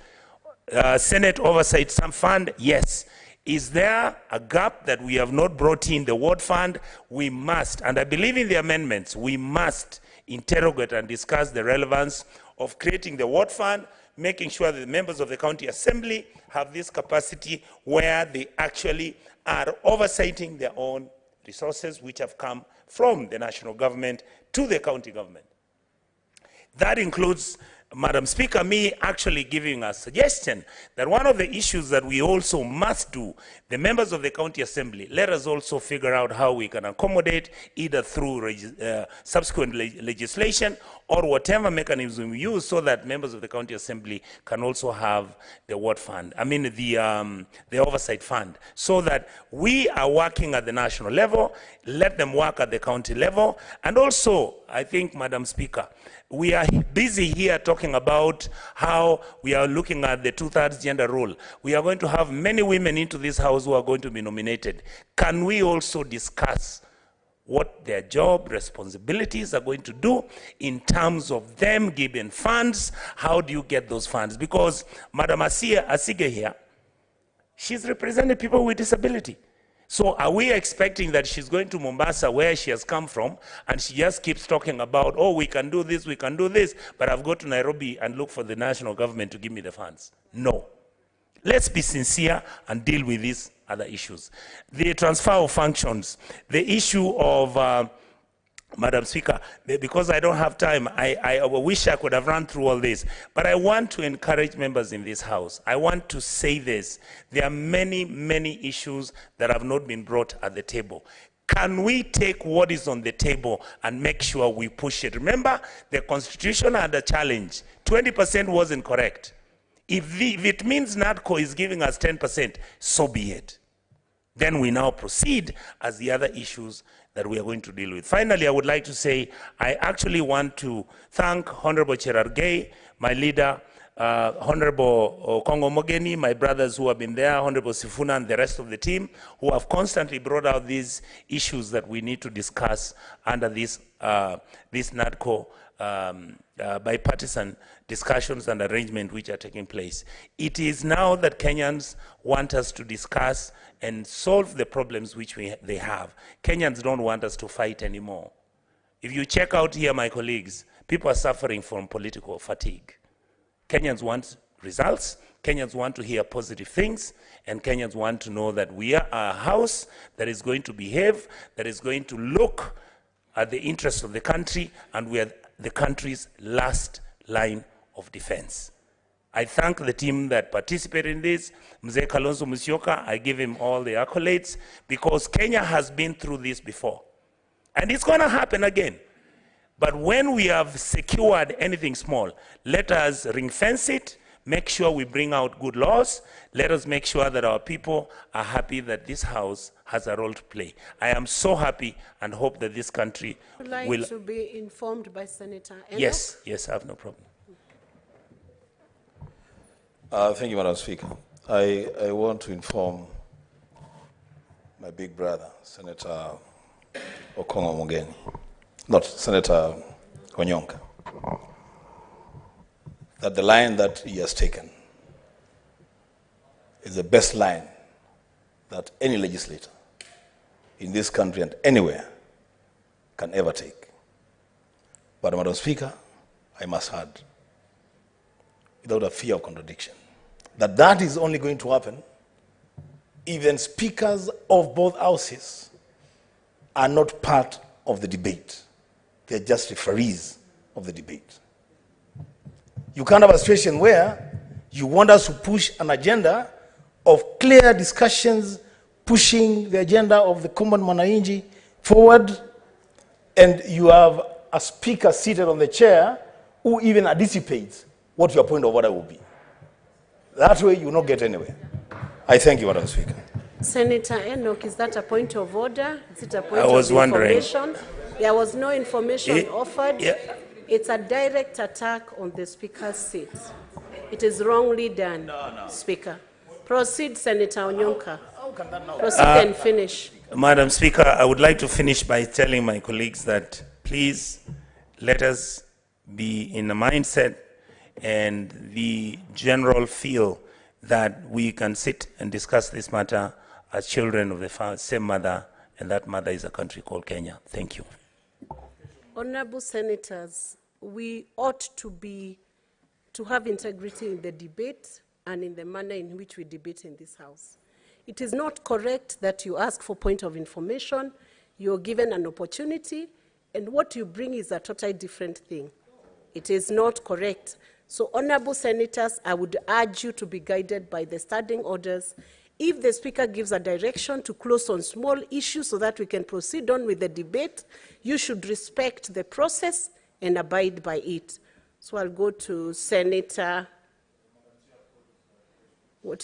Senate Oversight Fund, yes. Is there a gap that we have not brought in the ward fund? We must, and I believe in the amendments, we must interrogate and discuss the relevance of creating the ward fund, making sure that the members of the county assembly have this capacity where they actually are oversighting their own resources which have come from the national government to the county government. That includes, Madam Speaker, me actually giving a suggestion that one of the issues that we also must do, the members of the county assembly, let us also figure out how we can accommodate either through subsequent legislation or whatever mechanism we use, so that members of the county assembly can also have the ward fund, the oversight fund, so that we are working at the national level, let them work at the county level. And also, I think, Madam Speaker, we are busy here talking about how we are looking at the 2/3 gender rule. We are going to have many women into this house who are going to be nominated. Can we also discuss what their job responsibilities are going to do in terms of them given funds? How do you get those funds? Because Madam Asige here, she's represented people with disability. So are we expecting that she's going to Mombasa, where she has come from, and she just keeps talking about, oh, we can do this, but I've got to Nairobi and look for the national government to give me the funds? No. Let's be sincere and deal with these other issues. The transfer of functions, the issue of, Madam Speaker, because I don't have time, I wish I could have run through all this, but I want to encourage members in this house. I want to say this. There are many, many issues that have not been brought at the table. Can we take what is on the table and make sure we push it? Remember, the Constitution had a challenge. 20% wasn't correct. If it means Nadco is giving us 10%, so be it. Then we now proceed as the other issues that we are going to deal with. Finally, I would like to say, I actually want to thank Honorable Cherargei, my leader, Honorable Kongo Mogeni, my brothers who have been there, Honorable Sifuna, and the rest of the team, who have constantly brought out these issues that we need to discuss under this Nadco bipartisan discussions and arrangement which are taking place. It is now that Kenyans want us to discuss and solve the problems which they have. Kenyans don't want us to fight anymore. If you check out here, my colleagues, people are suffering from political fatigue. Kenyans want results, Kenyans want to hear positive things, and Kenyans want to know that we are a house that is going to behave, that is going to look at the interests of the country, and we are the country's last line of defense. I thank the team that participated in this. Mzee Kalonzo Musyoka, I give him all the accolades, because Kenya has been through this before. And it's going to happen again. But when we have secured anything small, let us ring fence it, make sure we bring out good laws. Let us make sure that our people are happy that this house has a role to play. I am so happy and hope that this country would like will... to be informed by Senator Enoch? Yes, I have no problem. Thank you, Madam Speaker. I want to inform my big brother, Senator Okongo Mugeni, not Senator Onyonka, that the line that he has taken is the best line that any legislator in this country and anywhere can ever take. But, Madam Speaker, I must add, without a fear of contradiction, that is only going to happen if the speakers of both houses are not part of the debate. They're just referees of the debate. You can't have a situation where you want us to push an agenda of clear discussions, pushing the agenda of the common mwananchi forward, and you have a speaker seated on the chair who even anticipates what your point of order will be. That way you will not get anywhere. I thank you, Madam Speaker. Senator Enoch, is that a point of order? Is it a point I was of information? wondering. There was no information offered. Yeah. It's a direct attack on the Speaker's seat. It is wrongly done, Speaker. Proceed, Senator Onyonka. Proceed and finish. Madam Speaker, I would like to finish by telling my colleagues that please let us be in a mindset and the general feel that we can sit and discuss this matter as children of the same mother, and that mother is a country called Kenya. Thank you. Honorable Senators, we ought to have integrity in the debate and in the manner in which we debate in this House. It is not correct that you ask for point of information, you're given an opportunity, and what you bring is a totally different thing. It is not correct. So, honorable senators, I would urge you to be guided by the standing orders. If the Speaker gives a direction to close on small issues so that we can proceed on with the debate, you should respect the process and abide by it. So I'll go to Senator.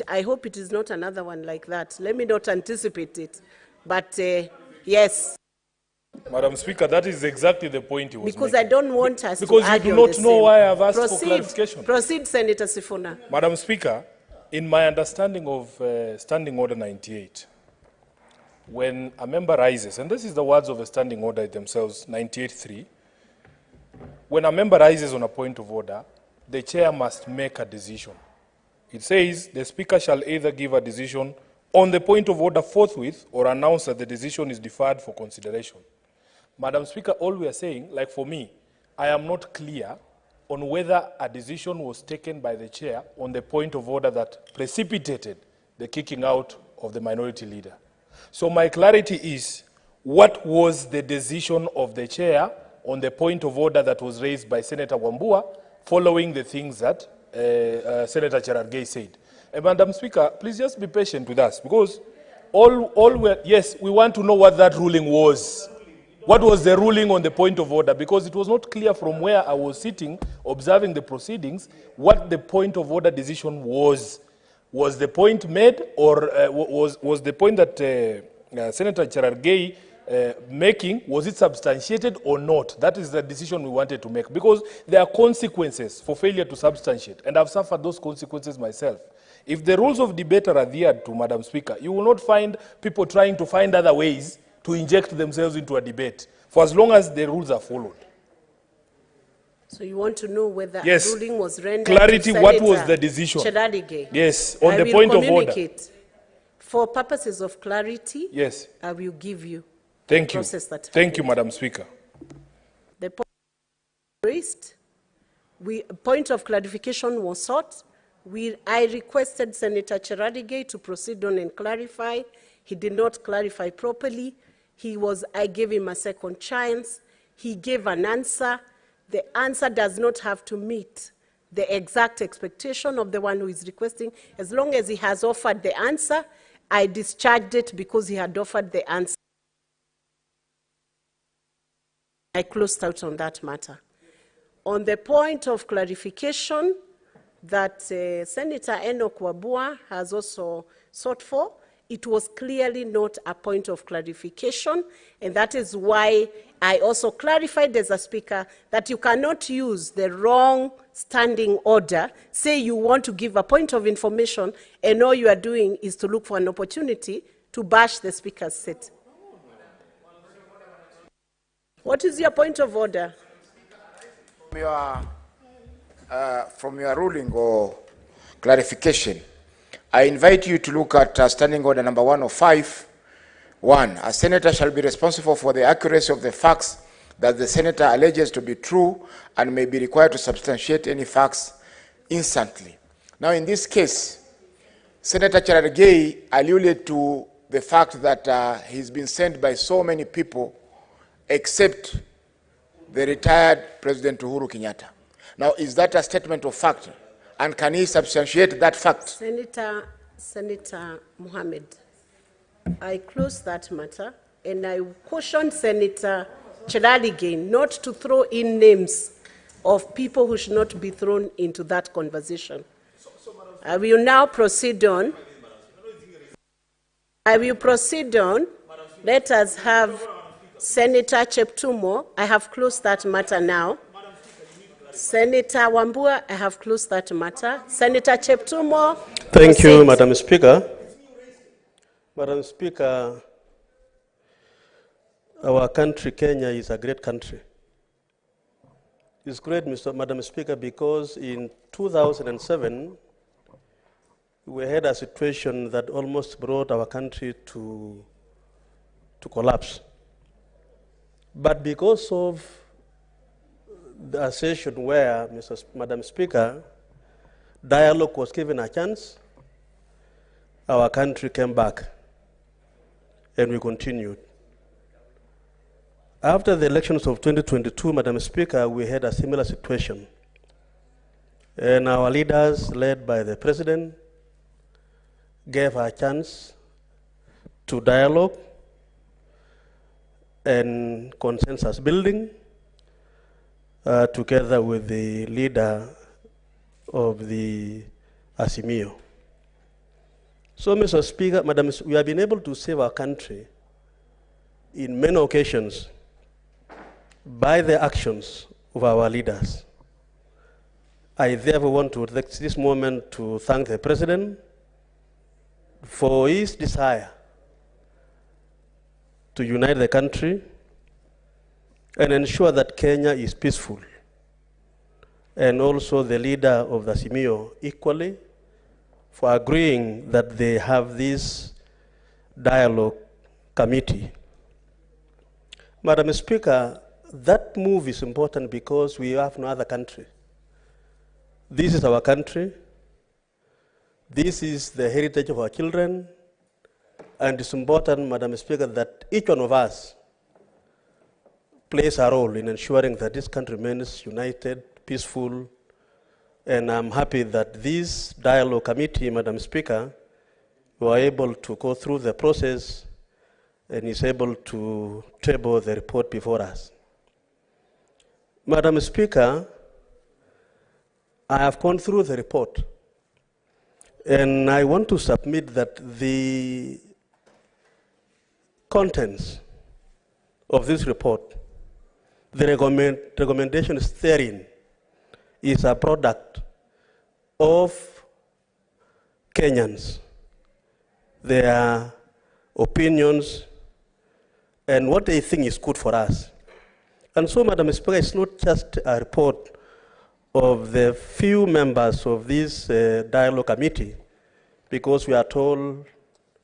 I hope it is not another one like that. Let me not anticipate it. But yes. Madam Speaker, that is exactly the point he was because making. I don't want us because to argue you do on not the know same. why I have asked for clarification. Proceed, Senator Sifuna. Madam Speaker, in my understanding of Standing Order 98, when a member rises, and this is the words of the Standing Order themselves, 98.3, when a member rises on a point of order, the chair must make a decision. It says the Speaker shall either give a decision on the point of order forthwith or announce that the decision is deferred for consideration. Madam Speaker, all we are saying, like for me, I am not clear on whether a decision was taken by the chair on the point of order that precipitated the kicking out of the minority leader. So my clarity is, what was the decision of the chair on the point of order that was raised by Senator Wambua following the things that Senator Cherargei said? And Madam Speaker, please just be patient with us, because yes, we want to know what that ruling was. What was the ruling on the point of order? Because it was not clear from where I was sitting, observing the proceedings, what the point of order decision was. Was the point made, or was the point that Senator Cherargei making, was it substantiated or not? That is the decision we wanted to make, because there are consequences for failure to substantiate, and I've suffered those consequences myself. If the rules of debate are adhered to, Madam Speaker, you will not find people trying to find other ways to inject themselves into a debate, for as long as the rules are followed. So you want to know whether yes. a ruling was rendered clarity, to what was the decision? Cherargei. Yes, on the point of order. For purposes of clarity, yes, I will give you Thank the you. process that Thank you, Madam Speaker. The point raised, point of clarification was sought. I requested Senator Cherargei to proceed on and clarify. He did not clarify properly. I gave him a second chance. He gave an answer. The answer does not have to meet the exact expectation of the one who is requesting. As long as he has offered the answer, I discharged it because he had offered the answer. I closed out on that matter. On the point of clarification that Senator Enoch Wambua has also sought for, it was clearly not a point of clarification, and that is why I also clarified as a speaker that you cannot use the wrong standing order, say you want to give a point of information, and all you are doing is to look for an opportunity to bash the speaker's seat. What is your point of order? From your ruling or clarification, I invite you to look at standing order number 105. 1. A senator shall be responsible for the accuracy of the facts that the senator alleges to be true and may be required to substantiate any facts instantly. Now, in this case, Senator Cherargei alluded to the fact that he's been sent by so many people except the retired President Uhuru Kenyatta. Now, is that a statement of fact? And can he substantiate that fact? Senator Mohammed, I close that matter, and I caution Senator Cherargei not to throw in names of people who should not be thrown into that conversation. I will now proceed on. Let us have Senator Cheptumo. I have closed that matter now. Senator Wambua, I have closed that matter. Senator Cheptumo. Thank you, Madam Speaker. Madam Speaker, our country, Kenya, is a great country. It's great, Madam Speaker, because in 2007, we had a situation that almost brought our country to collapse. But because of the session where, Madam Speaker, dialogue was given a chance, our country came back and we continued. After the elections of 2022, Madam Speaker, we had a similar situation. And our leaders, led by the President, gave a chance to dialogue and consensus building together with the leader of the Azimio. So, Mr. Speaker, Madam, we have been able to save our country in many occasions by the actions of our leaders. I therefore want to take this moment to thank the President for his desire to unite the country and ensure that Kenya is peaceful, and also the leader of the Azimio equally for agreeing that they have this dialogue committee. Madam Speaker, that move is important because we have no other country. This is our country. This is the heritage of our children. And it's important, Madam Speaker, that each one of us plays a role in ensuring that this country remains united, peaceful, and I'm happy that this dialogue committee, Madam Speaker, were able to go through the process and is able to table the report before us. Madam Speaker, I have gone through the report, and I want to submit that the contents of this report, the recommendations therein, is a product of Kenyans, their opinions, and what they think is good for us. And so, Madam Speaker, it's not just a report of the few members of this dialogue committee, because we are told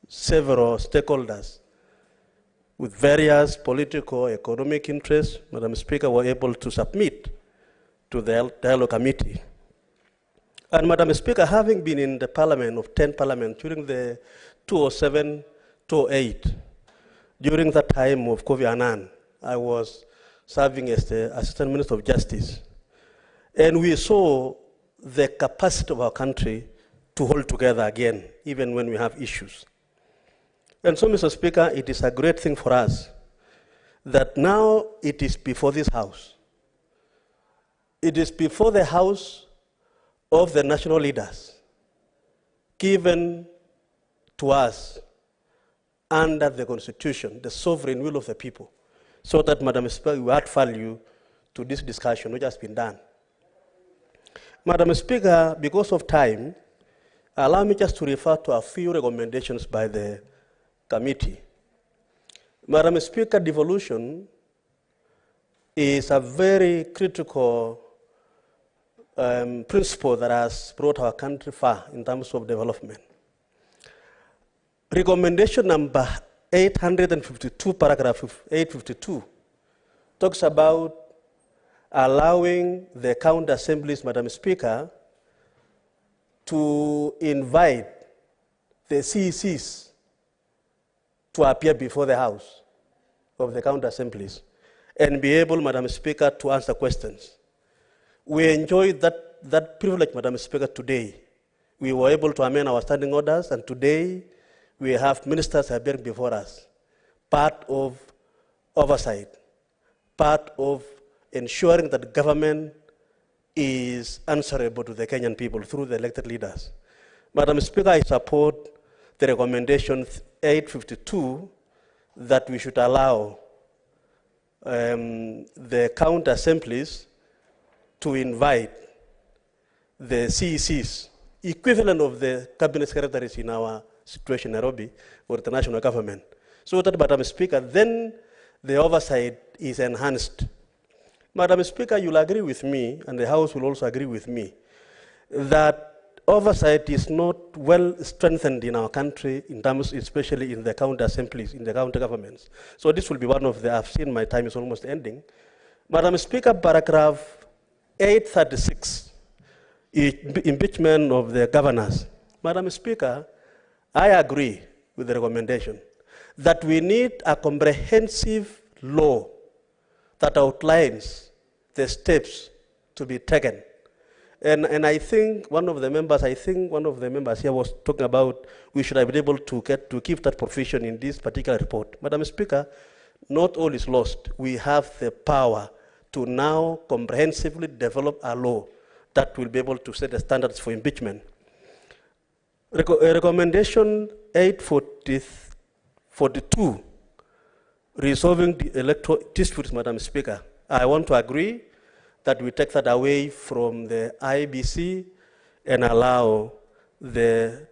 several stakeholders with various political, economic interests, Madam Speaker, were able to submit to the dialogue committee. And Madam Speaker, having been in the parliament of 10 parliament during the 2007-2008, during the time of Kofi Annan, I was serving as the Assistant Minister of Justice. And we saw the capacity of our country to hold together again, even when we have issues. And so, Mr. Speaker, it is a great thing for us that now it is before this House. It is before the House of the national leaders, given to us under the Constitution, the sovereign will of the people. So that, Madam Speaker, we add value to this discussion which has been done. Madam Speaker, because of time, allow me just to refer to a few recommendations by the committee. Madam Speaker, devolution is a very critical principle that has brought our country far in terms of development. Recommendation number 852, paragraph 852, talks about allowing the county assemblies, Madam Speaker, to invite the CECs to appear before the House of the county assemblies and be able, Madam Speaker, to answer questions. We enjoyed that privilege, Madam Speaker, today. We were able to amend our standing orders, and today we have ministers appearing before us, part of oversight, part of ensuring that government is answerable to the Kenyan people through the elected leaders. Madam Speaker, I support the recommendation 852 that we should allow the county assemblies to invite the CECs, equivalent of the cabinet secretaries in our situation in Nairobi or the national government, so that, Madam Speaker, then the oversight is enhanced. Madam Speaker, you'll agree with me, and the House will also agree with me, that oversight is not well strengthened in our country, in terms, especially in the county assemblies, in the county governments. So this will be one of the, I've seen my time is almost ending. Madam Speaker, paragraph 836, impeachment of the governors. Madam Speaker, I agree with the recommendation that we need a comprehensive law that outlines the steps to be taken. And I think one of the members here was talking about we should have been able to keep that provision in this particular report. Madam Speaker, not all is lost. We have the power to now comprehensively develop a law that will be able to set the standards for impeachment. Recommendation 842, resolving the electoral disputes, Madam Speaker. I want to agree that we take that away from the IBC and allow the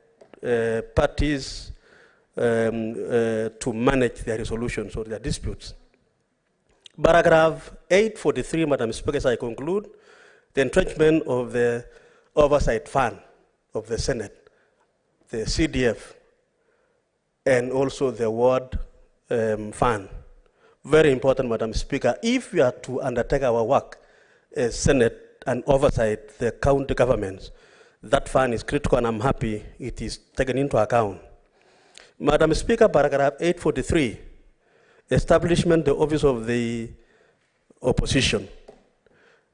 parties to manage their resolutions or their disputes. Paragraph 843, Madam Speaker, as I conclude, the entrenchment of the oversight fund of the Senate, the CDF, and also the ward fund. Very important, Madam Speaker. If we are to undertake our work as Senate and oversight the county governments, that fund is critical, and I'm happy it is taken into account. Madam Speaker, paragraph 843, establishment the office of the opposition.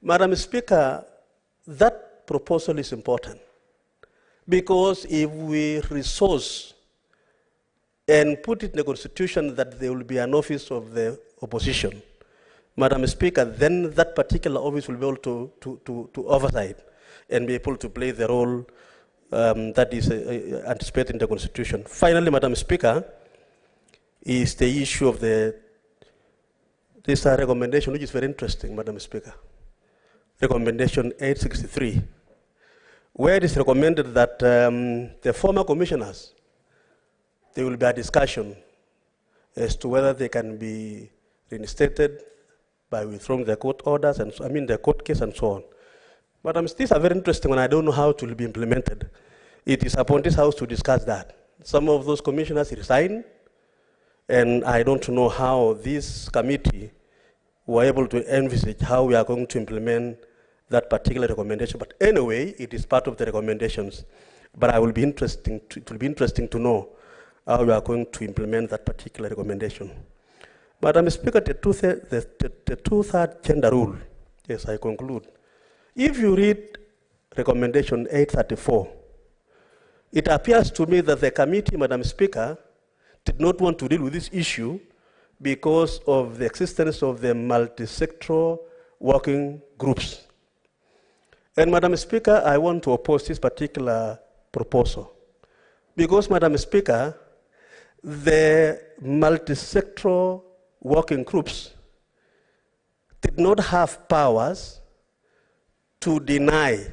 Madam Speaker, that proposal is important because if we resource and put it in the Constitution that there will be an office of the opposition, Madam Speaker, then that particular office will be able to oversight and be able to play the role that is anticipated in the Constitution. Finally, Madam Speaker, is the issue of this recommendation, which is very interesting, Madam Speaker. Recommendation 863, where it is recommended that the former commissioners, there will be a discussion as to whether they can be reinstated by withdrawing the court orders, and the court case and so on. Madam, these are very interesting, and I don't know how it will be implemented. It is upon this House to discuss that. Some of those commissioners resigned, and I don't know how this committee were able to envisage how we are going to implement that particular recommendation. But anyway, it is part of the recommendations. But it will be interesting to know how we are going to implement that particular recommendation. Madam Speaker, the two-third gender rule, yes, I conclude. If you read recommendation 834, it appears to me that the committee, Madam Speaker, did not want to deal with this issue because of the existence of the multi-sectoral working groups. And Madam Speaker, I want to oppose this particular proposal because, Madam Speaker, the multi-sectoral working groups did not have powers to deny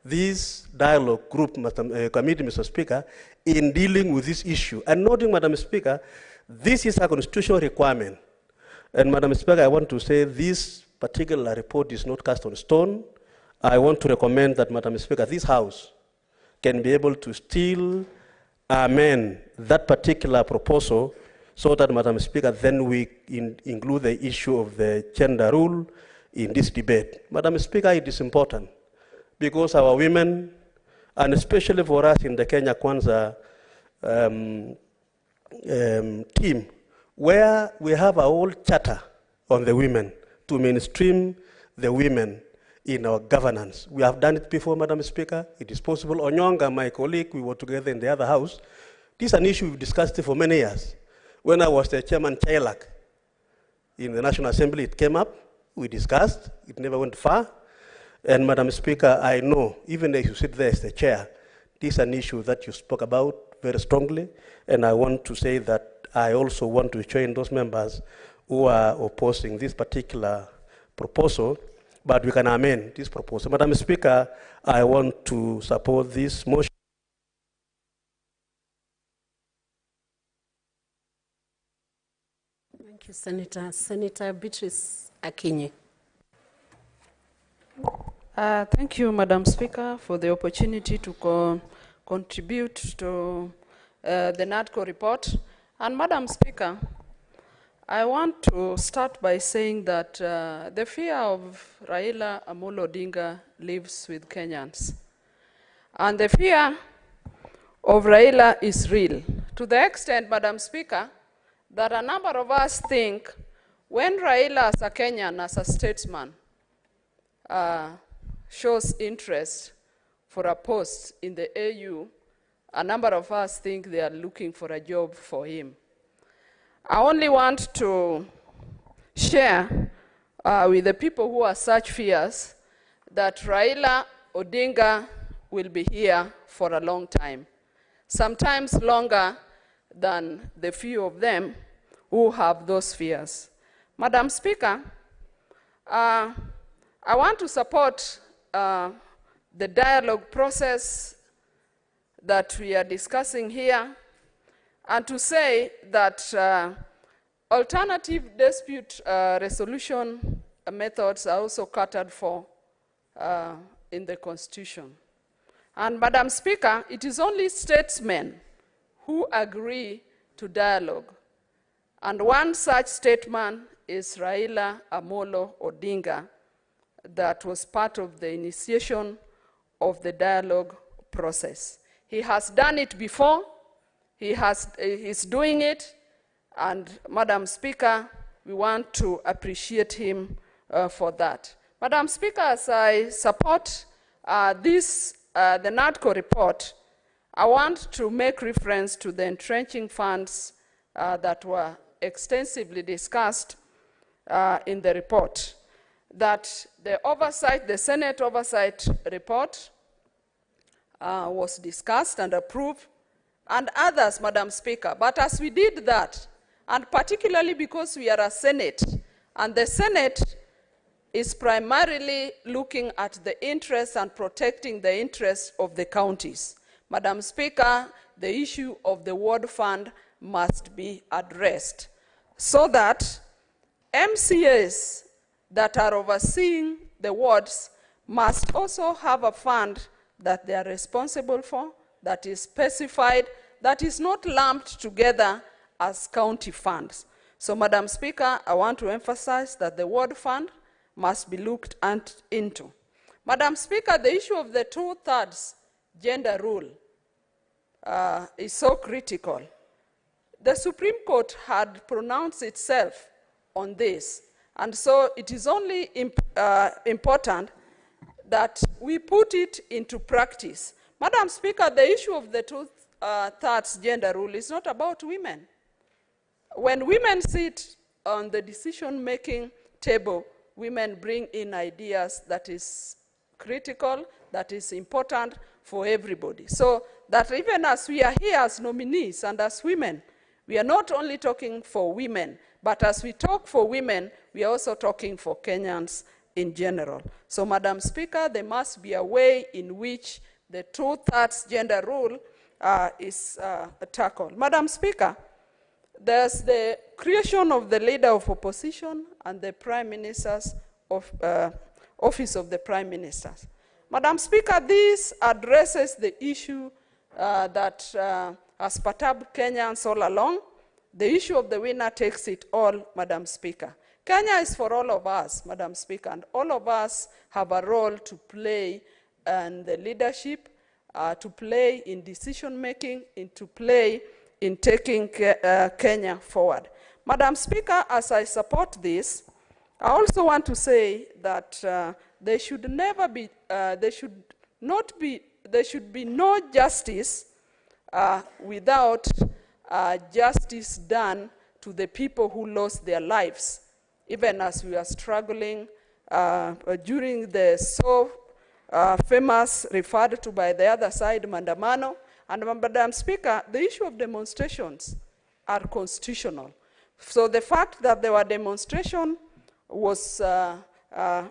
this dialogue group, committee, Mr. Speaker, in dealing with this issue. And noting, Madam Speaker, this is a constitutional requirement. And Madam Speaker, I want to say this particular report is not cast on stone. I want to recommend that, Madam Speaker, this House can be able to still amend that particular proposal so that, Madam Speaker, then we include the issue of the gender rule in this debate. Madam Speaker, it is important because our women, and especially for us in the Kenya Kwanza team, where we have a whole charter on the women to mainstream the women in our governance. We have done it before, Madam Speaker. It is possible. Onyonga, my colleague, we were together in the other house. This is an issue we've discussed for many years. When I was the chairman Chailak in the National Assembly, it came up. We discussed. It never went far. And Madam Speaker, I know, even if you sit there as the chair, this is an issue that you spoke about very strongly. And I want to say that I also want to join those members who are opposing this particular proposal, but we can amend this proposal. Madam Speaker, I want to support this motion. Thank you, Senator. Senator Beatrice Akinyi. Thank you, Madam Speaker, for the opportunity to contribute to the Nadco report. And Madam Speaker, I want to start by saying that the fear of Raila Amolo Odinga lives with Kenyans. And the fear of Raila is real. To the extent, Madam Speaker, that a number of us think when Raila as a Kenyan, as a statesman, shows interest for a post in the AU, a number of us think they are looking for a job for him. I only want to share with the people who are such fears that Raila Odinga will be here for a long time, sometimes longer than the few of them who have those fears. Madam Speaker, I want to support the dialogue process that we are discussing here, and to say that alternative dispute resolution methods are also catered for in the Constitution. And Madam Speaker, it is only statesmen who agree to dialogue. And one such statement is Raila Amolo Odinga, that was part of the initiation of the dialogue process. He has done it before, he's doing it, and Madam Speaker, we want to appreciate him for that. Madam Speaker, as I support the Nadco report, I want to make reference to the entrenching funds that were extensively discussed in the report. That the Senate oversight report was discussed and approved, and others, Madam Speaker. But as we did that, and particularly because we are a Senate, and the Senate is primarily looking at the interests and protecting the interests of the counties, Madam Speaker, the issue of the ward fund must be addressed so that MCAs that are overseeing the wards must also have a fund that they are responsible for, that is specified, that is not lumped together as county funds. So, Madam Speaker, I want to emphasize that the ward fund must be looked into. Madam Speaker, the issue of the 2/3 gender rule is so critical. The Supreme Court had pronounced itself on this, and so it is only important that we put it into practice. Madam Speaker, the issue of the 2/3 gender rule is not about women. When women sit on the decision-making table, women bring in ideas that is critical, that is important for everybody. So that even as we are here as nominees and as women, We are not only talking for women, but as we talk for women, we are also talking for Kenyans in general. So, Madam Speaker, there must be a way in which the 2/3 gender rule is tackled. Madam Speaker, there's the creation of the leader of opposition and the Prime Minister's office of the Prime Minister. Madam Speaker, this addresses the issue that has perturbed Kenyans all along. The issue of the winner takes it all, Madam Speaker. Kenya is for all of us, Madam Speaker, and all of us have a role to play in the leadership, to play in decision-making, and to play in taking Kenya forward. Madam Speaker, as I support this, I also want to say that there should be no justice without justice done to the people who lost their lives, even as we are struggling during the so famous, referred to by the other side, Mandamano. And Madam Speaker, the issue of demonstrations are constitutional. So the fact that there were demonstrations was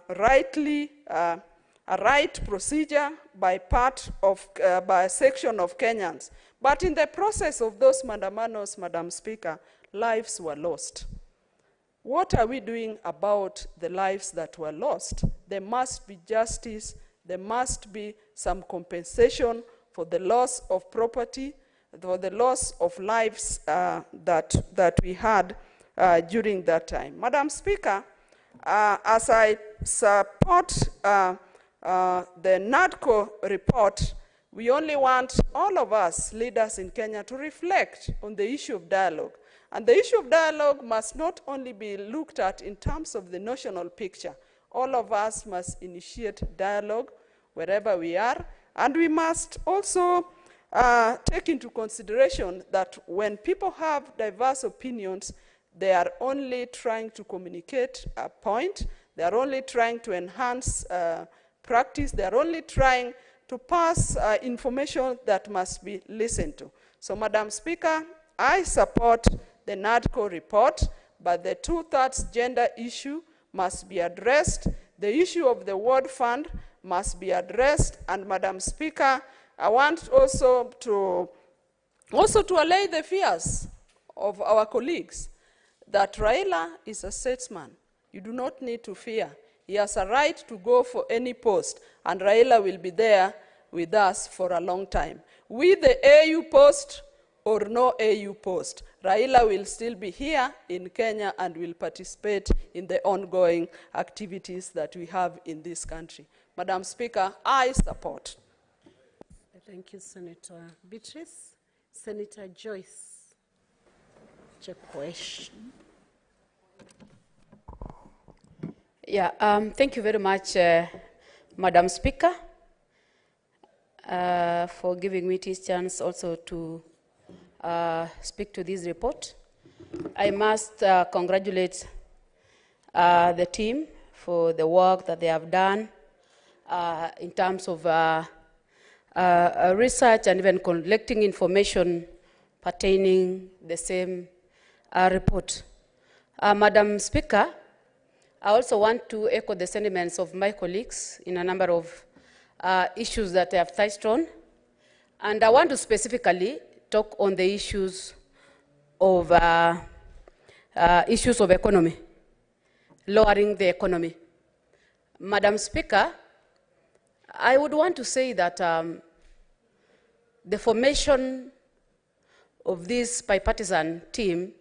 rightly a right procedure by by a section of Kenyans. But in the process of those mandamanos, Madam Speaker, lives were lost. What are we doing about the lives that were lost? There must be justice. There must be some compensation for the loss of property, for the loss of lives that we had during that time. Madam Speaker, as I support the Nadco report, we only want all of us leaders in Kenya to reflect on the issue of dialogue. And the issue of dialogue must not only be looked at in terms of the national picture. All of us must initiate dialogue wherever we are. And we must also take into consideration that when people have diverse opinions, they are only trying to communicate a point. They are only trying to enhance practice. They are only trying to pass information that must be listened to. So, Madam Speaker, I support the Nadco report, but the 2/3 gender issue must be addressed. The issue of the Ward Fund must be addressed. And, Madam Speaker, I want also to allay the fears of our colleagues that Raila is a statesman. You do not need to fear. He has a right to go for any post, and Raila will be there with us for a long time. With the AU post or no AU post, Raila will still be here in Kenya and will participate in the ongoing activities that we have in this country. Madam Speaker, I support. Thank you, Senator Beatrice. Senator Joyce, a question. Yeah, thank you very much, Madam Speaker, for giving me this chance also to speak to this report. I must congratulate the team for the work that they have done in terms of research and even collecting information pertaining the same report. Madam Speaker, I also want to echo the sentiments of my colleagues in a number of issues that I have touched on. And I want to specifically talk on the issues of economy, lowering the economy. Madam Speaker, I would want to say that the formation of this bipartisan team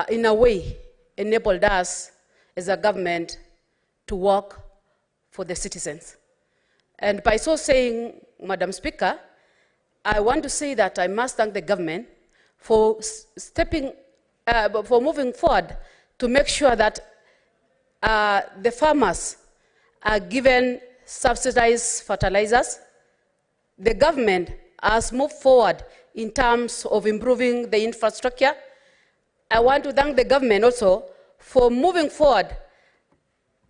in a way enabled us as a government to work for the citizens. And by so saying, Madam Speaker, I want to say that I must thank the government for for moving forward to make sure that the farmers are given subsidized fertilizers. The government has moved forward in terms of improving the infrastructure. I want to thank the government also for moving forward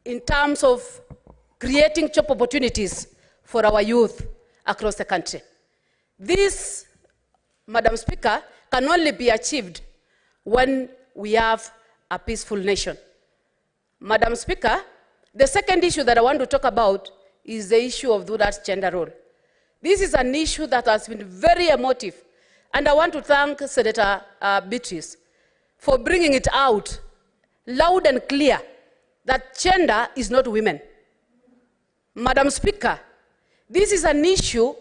in terms of creating job opportunities for our youth across the country. This, Madam Speaker, can only be achieved when we have a peaceful nation. Madam Speaker, the second issue that I want to talk about is the issue of that gender role. This is an issue that has been very emotive, and I want to thank Senator Beatrice for bringing it out loud and clear that gender is not women. Madam Speaker, this is an issue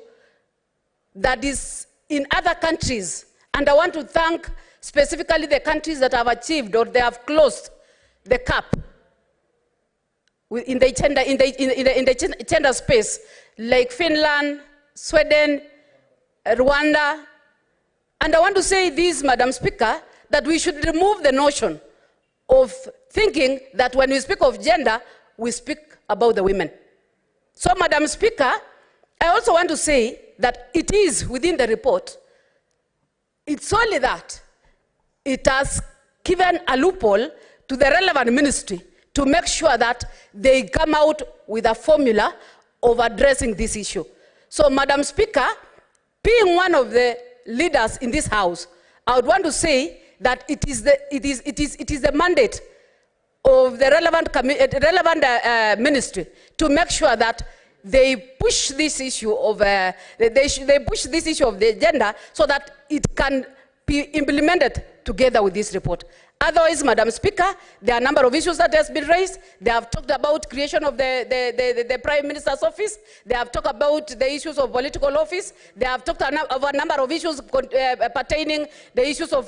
that is in other countries, and I want to thank specifically the countries that have achieved or they have closed the gap in the gender space, like Finland, Sweden, Rwanda. And I want to say this, Madam Speaker, that we should remove the notion of thinking that when we speak of gender, we speak about the women. So, Madam Speaker, I also want to say that it is within the report. It's only that it has given a loophole to the relevant ministry to make sure that they come out with a formula of addressing this issue. So, Madam Speaker, being one of the leaders in this House, I would want to say that it is the mandate of the relevant ministry to make sure that they push this issue of they push this issue of the gender so that it can be implemented together with this report. Otherwise, Madam Speaker, there are a number of issues that has been raised. They have talked about creation of the Prime Minister's office. They have talked about the issues of political office. They have talked of a number of issues pertaining the issues of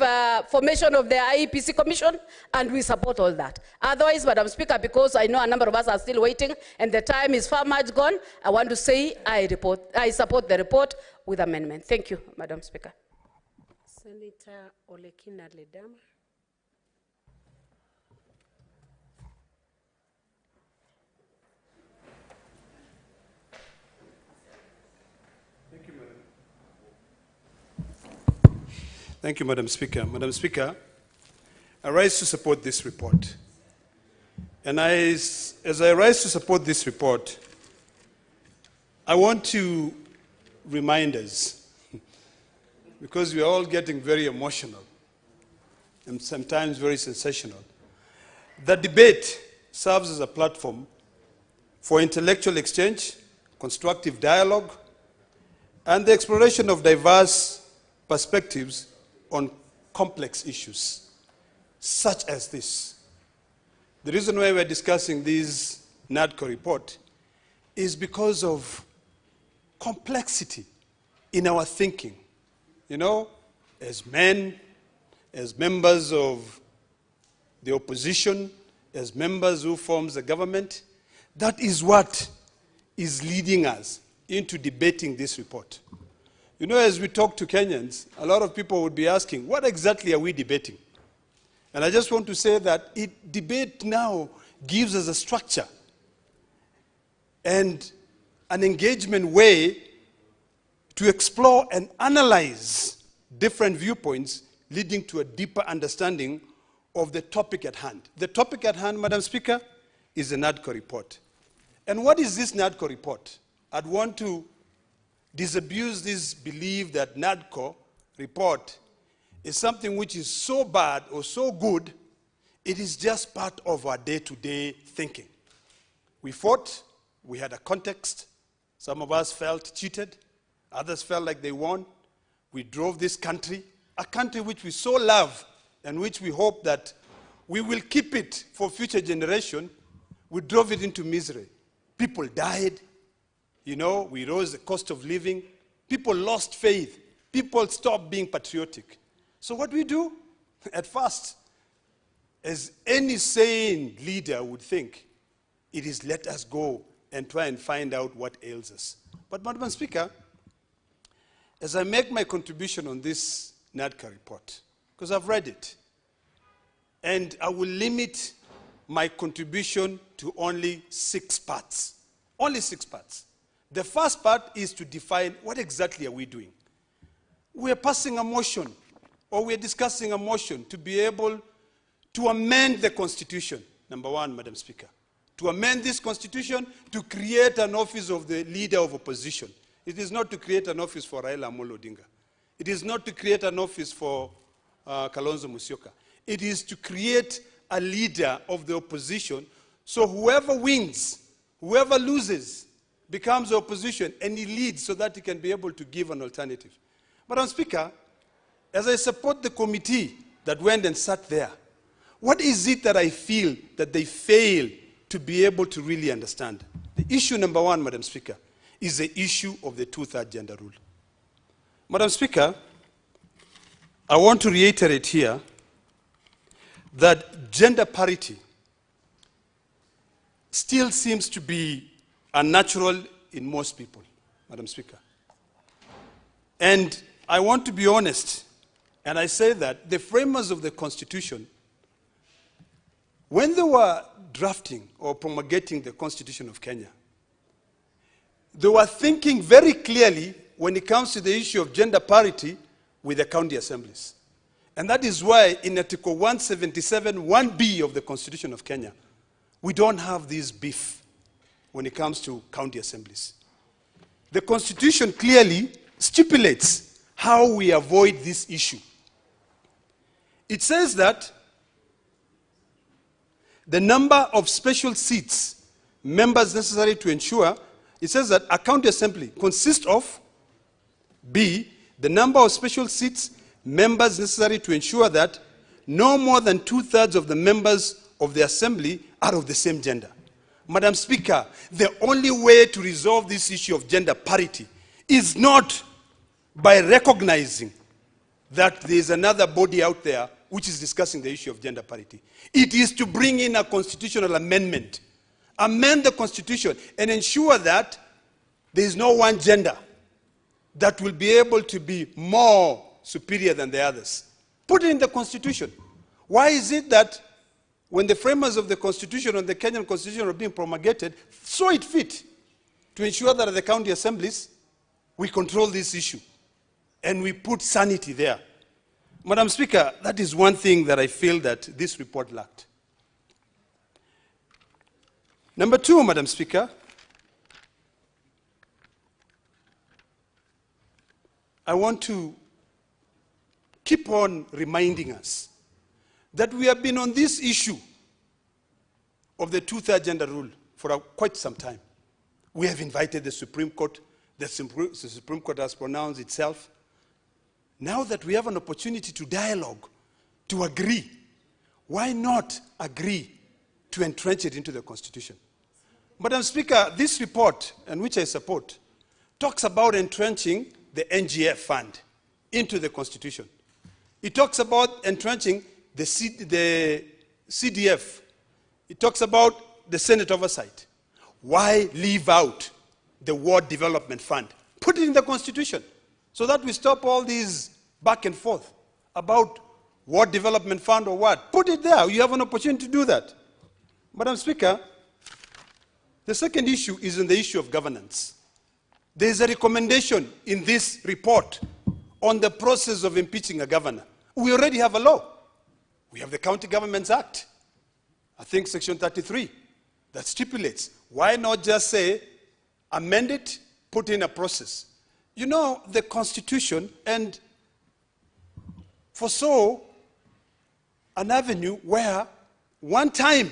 formation of the IEPC Commission, and we support all that. Otherwise, Madam Speaker, because I know a number of us are still waiting and the time is far much gone, I want to say I support the report with amendment. Thank you, Madam Speaker. Senator Olekina Ledama. Thank you, Madam Speaker. Madam Speaker, I rise to support this report. And as I rise to support this report, I want to remind us, because we are all getting very emotional and sometimes very sensational, that debate serves as a platform for intellectual exchange, constructive dialogue, and the exploration of diverse perspectives on complex issues, such as this. The reason why we're discussing this Nadco report is because of complexity in our thinking. You know, as men, as members of the opposition, as members who forms the government, that is what is leading us into debating this report. You know, as we talk to Kenyans, a lot of people would be asking, what exactly are we debating? And I just want to say that debate now gives us a structure and an engagement way to explore and analyze different viewpoints, leading to a deeper understanding of the topic at hand. The topic at hand, Madam Speaker, is the Nadco report. And what is this Nadco report? I'd want to disabuse this belief that Nadco report is something which is so bad or so good, it is just part of our day-to-day thinking. We fought, we had a context. Some of us felt cheated, others felt like they won. We drove this country, a country which we so love and which we hope that we will keep it for future generation. We drove it into misery. People died. You know, we rose the cost of living. People lost faith. People stopped being patriotic. So what we do? At first, as any sane leader would think, it is let us go and try and find out what ails us. But Madam Speaker, as I make my contribution on this Nadco report, because I've read it, and I will limit my contribution to only 6 parts. Only 6 parts. The first part is to define what exactly are we doing. We are passing a motion, or we are discussing a motion to be able to amend the Constitution. Number 1, Madam Speaker. To amend this Constitution to create an office of the Leader of Opposition. It is not to create an office for Raila Amolo Odinga. It is not to create an office for Kalonzo Musyoka. It is to create a leader of the opposition, so whoever wins, whoever loses, becomes the opposition, and he leads so that he can be able to give an alternative. Madam Speaker, as I support the committee that went and sat there, what is it that I feel that they fail to be able to really understand? The issue number one, Madam Speaker, is the issue of the two-thirds gender rule. Madam Speaker, I want to reiterate here that gender parity still seems to be unnatural in most people, Madam Speaker. And I want to be honest, and I say that the framers of the Constitution, when they were drafting or promulgating the Constitution of Kenya, they were thinking very clearly when it comes to the issue of gender parity with the county assemblies. And that is why in Article 177, 1B of the Constitution of Kenya, we don't have this beef when it comes to county assemblies. The Constitution clearly stipulates how we avoid this issue. It says that the number of special seats, members necessary to ensure, it says that a county assembly consists of, B, the number of special seats, members necessary to ensure that no more than 2/3 of the members of the assembly are of the same gender. Madam Speaker, the only way to resolve this issue of gender parity is not by recognizing that there is another body out there which is discussing the issue of gender parity. It is to bring in a constitutional amendment, amend the Constitution, and ensure that there is no one gender that will be able to be more superior than the others. Put it in the Constitution. Why is it that when the framers of the Constitution and the Kenyan Constitution are being promulgated, saw it fit to ensure that at the county assemblies, we control this issue and we put sanity there? Madam Speaker, that is one thing that I feel that this report lacked. Number two, Madam Speaker, I want to keep on reminding us that we have been on this issue of the two-thirds gender rule for quite some time. We have invited the Supreme Court. The Supreme Court has pronounced itself. Now that we have an opportunity to dialogue, to agree, why not agree to entrench it into the Constitution? Madam Speaker, this report, and which I support, talks about entrenching the NGF fund into the Constitution. It talks about entrenching the CDF. It talks about the Senate oversight. Why leave out the Ward Development Fund? Put it in the Constitution so that we stop all these back and forth about Ward Development Fund or what. Put it there. You have an opportunity to do that. Madam Speaker, the second issue is in the issue of governance. There is a recommendation in this report on the process of impeaching a governor. We already have a law. We have the County Governments Act, I think Section 33, that stipulates. Why not just say, amend it, put in a process? You know, the Constitution, and foresaw an avenue where one time,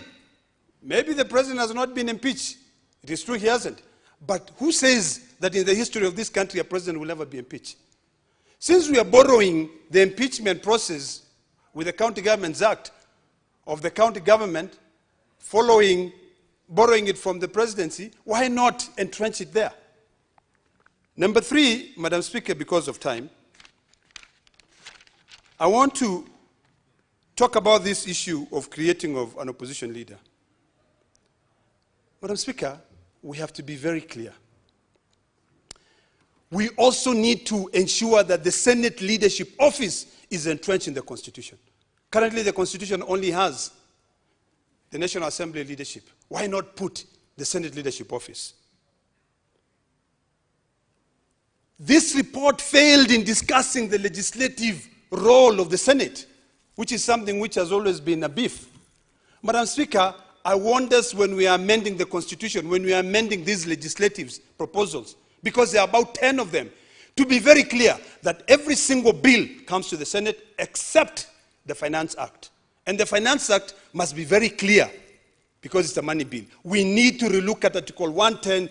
maybe the president has not been impeached. It is true he hasn't. But who says that in the history of this country a president will never be impeached? Since we are borrowing the impeachment process with the County Governments Act of the county government, borrowing it from the presidency, why not entrench it there? Number three, Madam Speaker, because of time, I want to talk about this issue of creating of an opposition leader. Madam Speaker, we have to be very clear. We also need to ensure that the Senate leadership office is entrenched in the Constitution. Currently, the Constitution only has the National Assembly leadership. Why not put the Senate leadership office? This report failed in discussing the legislative role of the Senate, which is something which has always been a beef. Madam Speaker, I want us, when we are amending the Constitution, when we are amending these legislative proposals, because there are about 10 of them, to be very clear that every single bill comes to the Senate except the Finance Act. And the Finance Act must be very clear because it's a money bill. We need to relook at Article 110,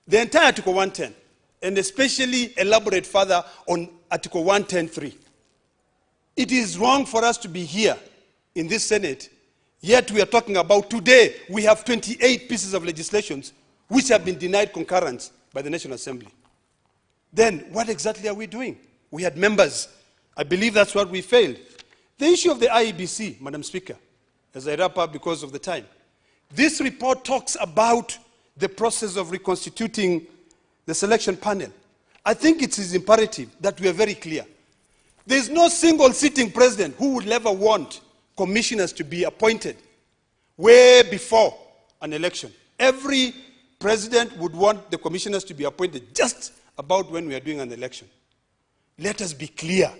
the entire Article 110, and especially elaborate further on Article 110.3. It is wrong for us to be here in this Senate, yet we are talking about today, we have 28 pieces of legislation which have been denied concurrence by the National Assembly. Then what exactly are we doing? We had members. I believe that's what we failed. The issue of the IEBC, Madam Speaker, as I wrap up because of the time. This report talks about the process of reconstituting the selection panel. I think it is imperative that we are very clear. There is no single sitting president who would ever want commissioners to be appointed way before an election. Every president would want the commissioners to be appointed just about when we are doing an election. Let us be clear.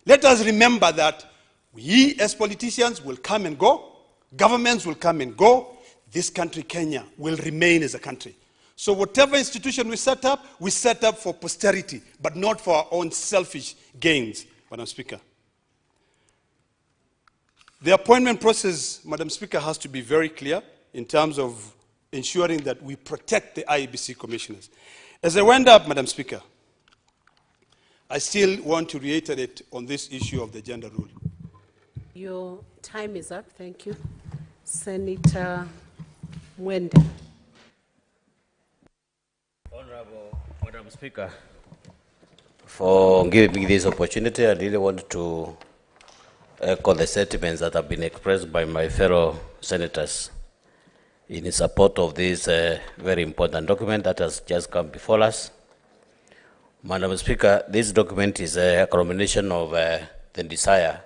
Let us remember that we as politicians will come and go, governments will come and go, this country, Kenya, will remain as a country. So whatever institution we set up for posterity, but not for our own selfish gains, Madam Speaker. The appointment process, Madam Speaker, has to be very clear in terms of ensuring that we protect the IEBC commissioners. As I wind up, Madam Speaker, I still want to reiterate on this issue of the gender rule. Your time is up. Thank you. Senator Mwende. Honorable Madam Speaker, for giving me this opportunity, I really want to echo the sentiments that have been expressed by my fellow senators in support of this very important document that has just come before us. Madam Speaker, this document is a culmination of the desire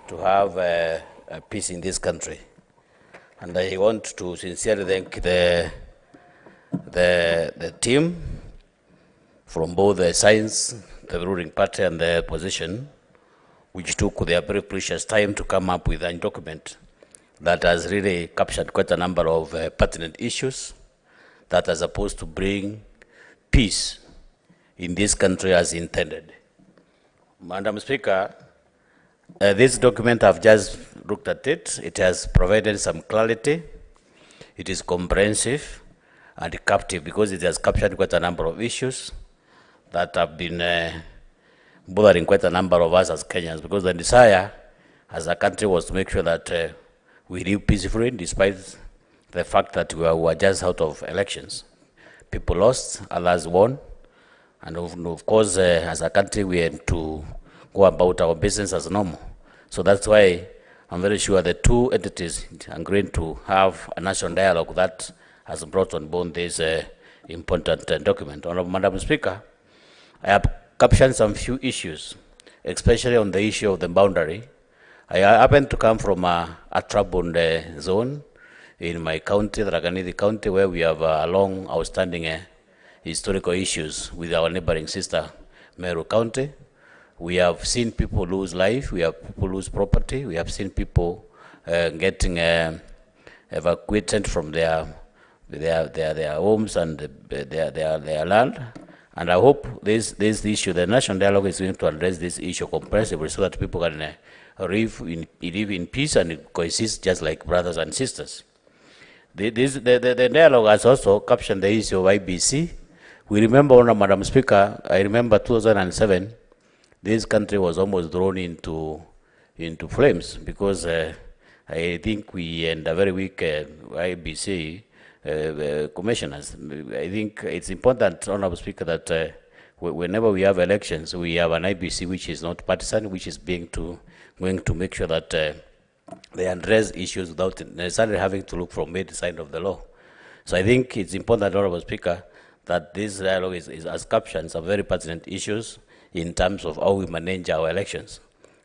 to have a peace in this country. And I want to sincerely thank the team from both the sides, the ruling party and the opposition, which took their very precious time to come up with a document that has really captured quite a number of pertinent issues that are supposed to bring peace in this country as intended. Madam Speaker, this document, I've just looked at it. It has provided some clarity. It is comprehensive and captive because it has captured quite a number of issues that have been bothering quite a number of us as Kenyans, because the desire as a country was to make sure that we live peacefully despite the fact that we were just out of elections. People lost, others won, and of course, as a country, we had to go about our business as normal. So that's why I'm very sure the two entities are going to have a national dialogue that has brought on board this important document. Honorable Madam Speaker, I have captioned some few issues, especially on the issue of the boundary. I happen to come from a troubled zone in my county, the Raganidi County, where we have long outstanding historical issues with our neighboring sister, Meru County. We have seen people lose life, we have people lose property, we have seen people getting evacuated from their homes and their land. And I hope this issue, the national dialogue is going to address this issue comprehensively so that people can live in peace and coexist just like brothers and sisters. The dialogue has also captioned the issue of IBC. We remember, Madam Speaker, I remember 2007, this country was almost thrown into flames because I think we had a very weak IBC commissioners. I think it's important, Honorable Speaker, that whenever we have elections, we have an IBC which is not partisan, which is going to make sure that they address issues without necessarily having to look from either side of the law. So I think it's important, Honorable Speaker, that this dialogue has captured some very pertinent issues in terms of how we manage our elections,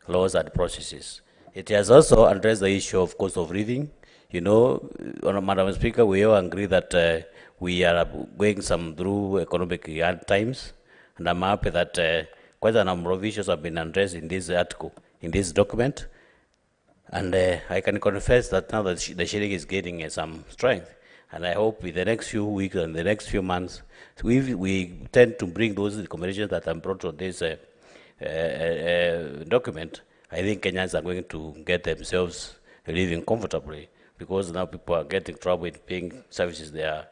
laws and processes. It has also addressed the issue of cost of living. You know, Madam Speaker, we all agree that we are going through economic hard times, and I'm happy that quite a number of issues have been addressed in this article, in this document. And I can confess that now that the shilling is getting some strength, And I hope in the next few weeks and the next few months, we tend to bring those recommendations that are brought on this document. I think Kenyans are going to get themselves living comfortably, because now people are getting trouble in paying services, their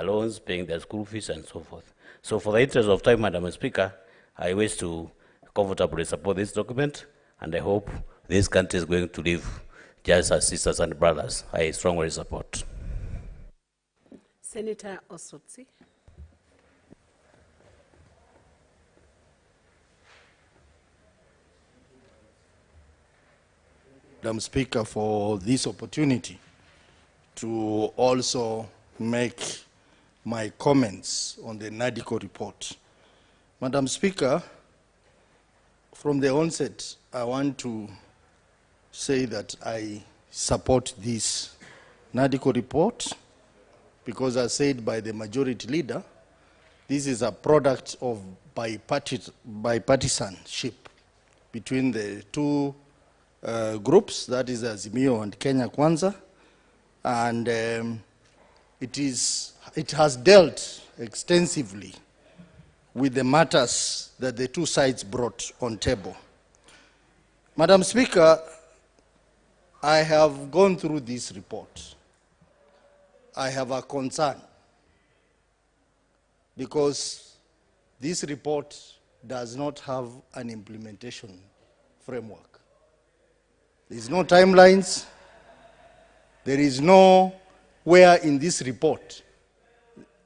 loans, paying their school fees, and so forth. So for the interest of time, Madam Speaker, I wish to comfortably support this document, and I hope this country is going to live just as sisters and brothers. I strongly support. Senator Osotsi. Madam Speaker, for this opportunity to also make my comments on the Nadco report. Madam Speaker, from the onset, I want to say that I support this Nadco report because, as said by the majority leader, this is a product of bipartisanship between the two groups, that is Azimio and Kenya Kwanza, and it has dealt extensively with the matters that the two sides brought on table. Madam Speaker, I have gone through this report. I have a concern because this report does not have an implementation framework. There is no timelines. There is nowhere in this report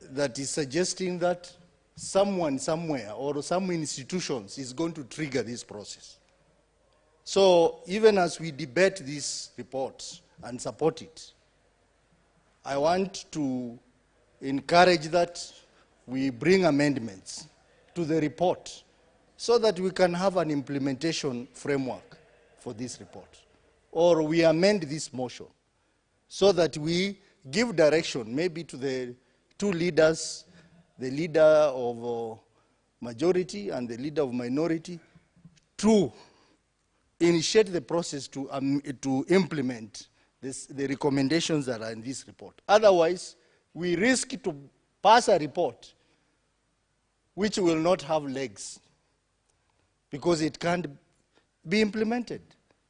that is suggesting that someone somewhere or some institutions is going to trigger this process. So even as we debate this report and support it, I want to encourage that we bring amendments to the report so that we can have an implementation framework for this report. Or we amend this motion so that we give direction maybe to the two leaders, the leader of majority and the leader of minority, to initiate the process to implement the recommendations that are in this report. Otherwise, we risk to pass a report which will not have legs because it can't be implemented.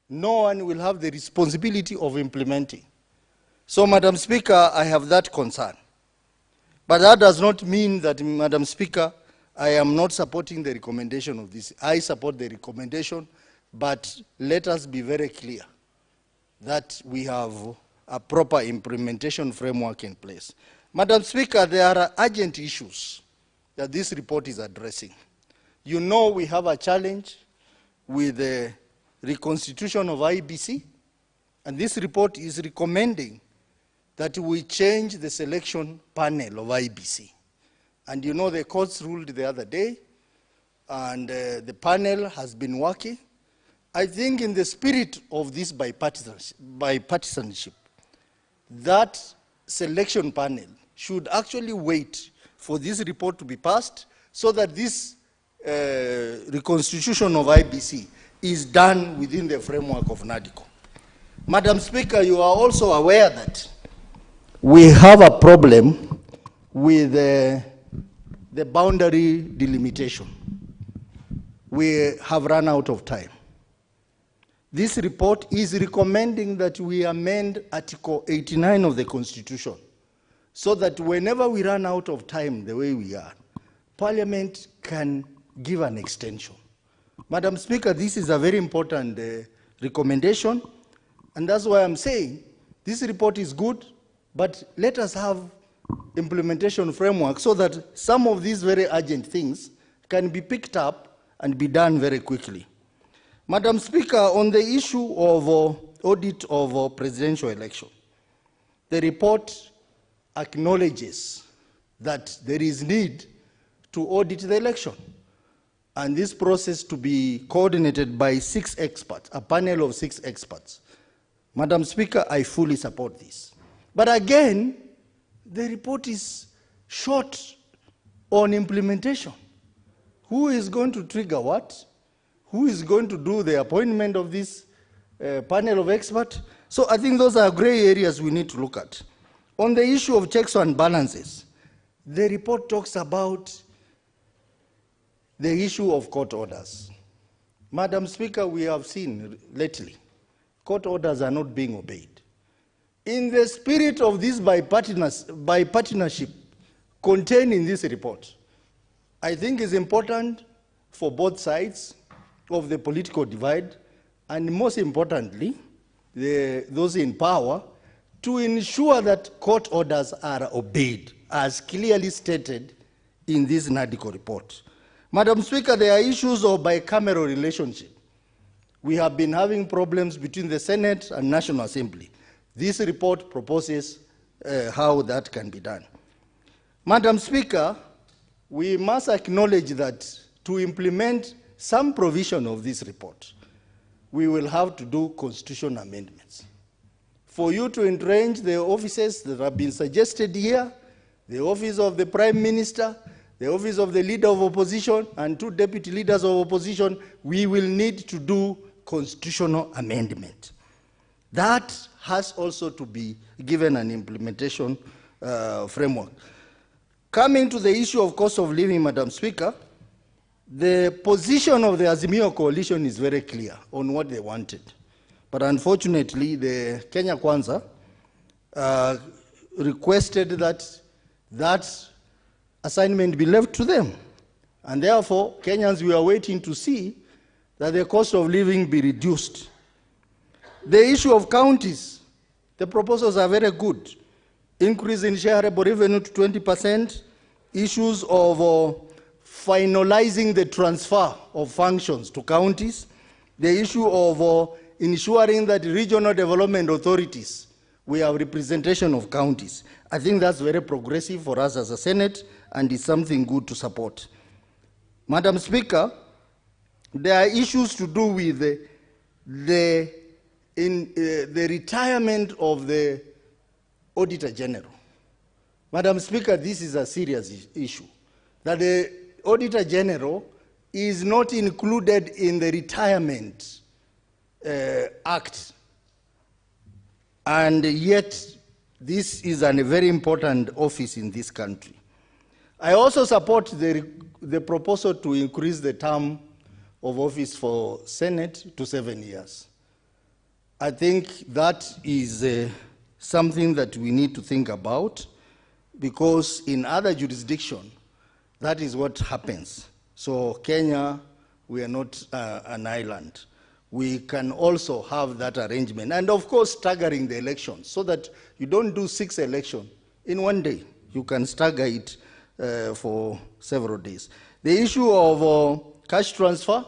No one will have the responsibility of implementing. So, Madam Speaker, I have that concern. But that does not mean that, Madam Speaker, I am not supporting the recommendation of this. I support the recommendation, but let us be very clear that we have a proper implementation framework in place. Madam Speaker, there are urgent issues that this report is addressing. You know we have a challenge with the reconstitution of IBC, and this report is recommending that we change the selection panel of IBC. And you know the courts ruled the other day, and the panel has been working. I think in the spirit of this bipartisanship, that selection panel should actually wait for this report to be passed so that this reconstitution of IBC is done within the framework of Nadco. Madam Speaker, you are also aware that we have a problem with the boundary delimitation. We have run out of time. This report is recommending that we amend Article 89 of the Constitution so that whenever we run out of time the way we are, Parliament can give an extension. Madam Speaker, this is a very important recommendation, and that's why I'm saying this report is good, but let us have implementation framework so that some of these very urgent things can be picked up and be done very quickly. Madam Speaker, on the issue of audit of presidential election, the report acknowledges that there is need to audit the election, and this process to be coordinated by 6 experts, a panel of 6 experts. Madam Speaker, I fully support this. But again, the report is short on implementation. Who is going to trigger what? Who is going to do the appointment of this panel of experts? So I think those are gray areas we need to look at. On the issue of checks and balances, the report talks about the issue of court orders. Madam Speaker, we have seen lately, court orders are not being obeyed. In the spirit of this bipartisanship contained in this report, I think it's important for both sides of the political divide, and most importantly, those in power, to ensure that court orders are obeyed, as clearly stated in this Nadco report. Madam Speaker, there are issues of bicameral relationship. We have been having problems between the Senate and National Assembly. This report proposes how that can be done. Madam Speaker, we must acknowledge that to implement some provision of this report, we will have to do constitutional amendments. For you to entrench the offices that have been suggested here, the office of the Prime Minister, the office of the Leader of Opposition, and 2 deputy leaders of opposition, we will need to do constitutional amendment. That has also to be given an implementation framework. Coming to the issue of cost of living, Madam Speaker, the position of the Azimio coalition is very clear on what they wanted. But unfortunately, the Kenya Kwanza requested that that assignment be left to them. And therefore, Kenyans, we are waiting to see that the cost of living be reduced. The issue of counties, the proposals are very good. Increase in shareable revenue to 20%, issues of finalizing the transfer of functions to counties, the issue of ensuring that regional development authorities, we have representation of counties. I think that's very progressive for us as a Senate, and it's something good to support. Madam Speaker, there are issues to do with the retirement of the Auditor General. Madam Speaker, this is a serious issue, that the Auditor General is not included in the Retirement Act, and yet this is a very important office in this country. I also support the proposal to increase the term of office for Senate to 7 years. I think that is something that we need to think about, because in other jurisdictions, that is what happens. So Kenya, we are not an island. We can also have that arrangement. And of course, staggering the elections, so that you don't do 6 elections in one day. You can stagger it for several days. The issue of cash transfer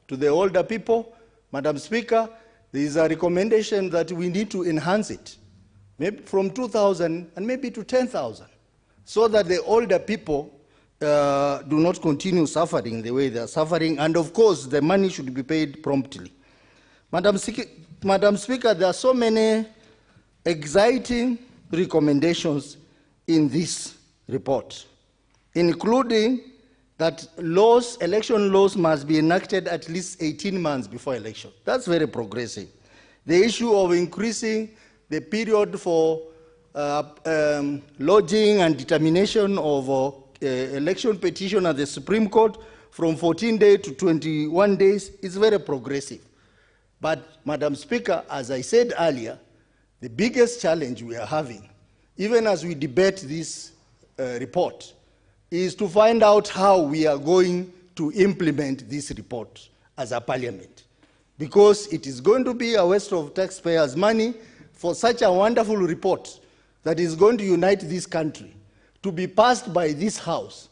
to the older people, Madam Speaker, there is a recommendation that we need to enhance it, maybe from 2,000 and maybe to 10,000, so that the older people do not continue suffering the way they are suffering, and of course the money should be paid promptly. Madam Speaker, there are so many exciting recommendations in this report, including that election laws must be enacted at least 18 months before election. That's very progressive. The issue of increasing the period for lodging and determination of election petition at the Supreme Court from 14 days to 21 days is very progressive. But, Madam Speaker, as I said earlier, the biggest challenge we are having, even as we debate this report, is to find out how we are going to implement this report as a parliament. Because it is going to be a waste of taxpayers' money for such a wonderful report that is going to unite this country to be passed by this House,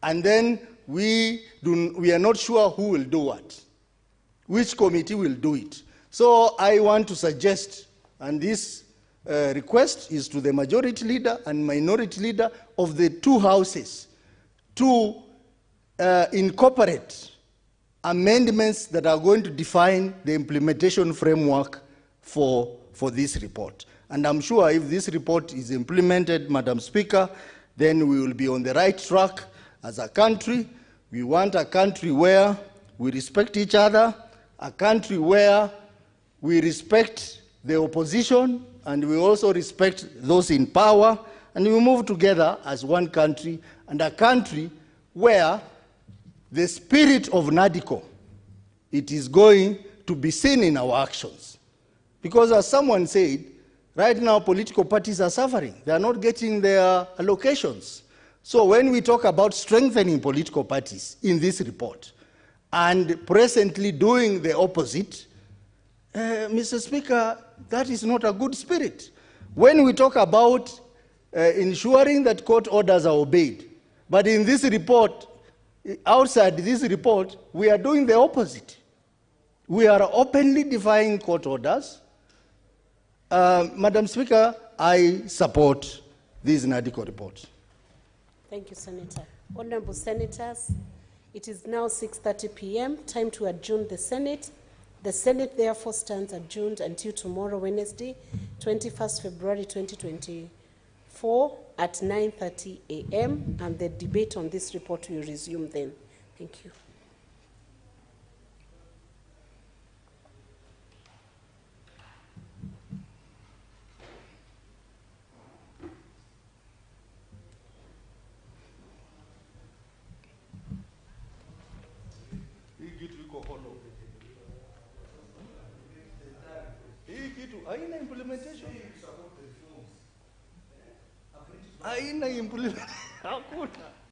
and then we are not sure who will do what, which committee will do it. So I want to suggest, and this request is to the majority leader and minority leader of the 2 houses, to incorporate amendments that are going to define the implementation framework for this report. And I'm sure if this report is implemented, Madam Speaker, then we will be on the right track as a country. We want a country where we respect each other, a country where we respect the opposition, and we also respect those in power, and we move together as one country, and a country where the spirit of Nadco, it is going to be seen in our actions. Because as someone said, right now political parties are suffering. They are not getting their allocations. So when we talk about strengthening political parties in this report, and presently doing the opposite, Mr. Speaker, that is not a good spirit. When we talk about ensuring that court orders are obeyed, but in this report, outside this report, we are doing the opposite. We are openly defying court orders. Madam Speaker, I support this Nadco report. Thank you, Senator. Honorable Senators, it is now 6:30 p.m., time to adjourn the Senate. The Senate therefore stands adjourned until tomorrow, Wednesday, 21st February 2024 at 9:30 a.m. and the debate on this report will resume then. Thank you. Haina implementation. Haina implementation. Hakuna.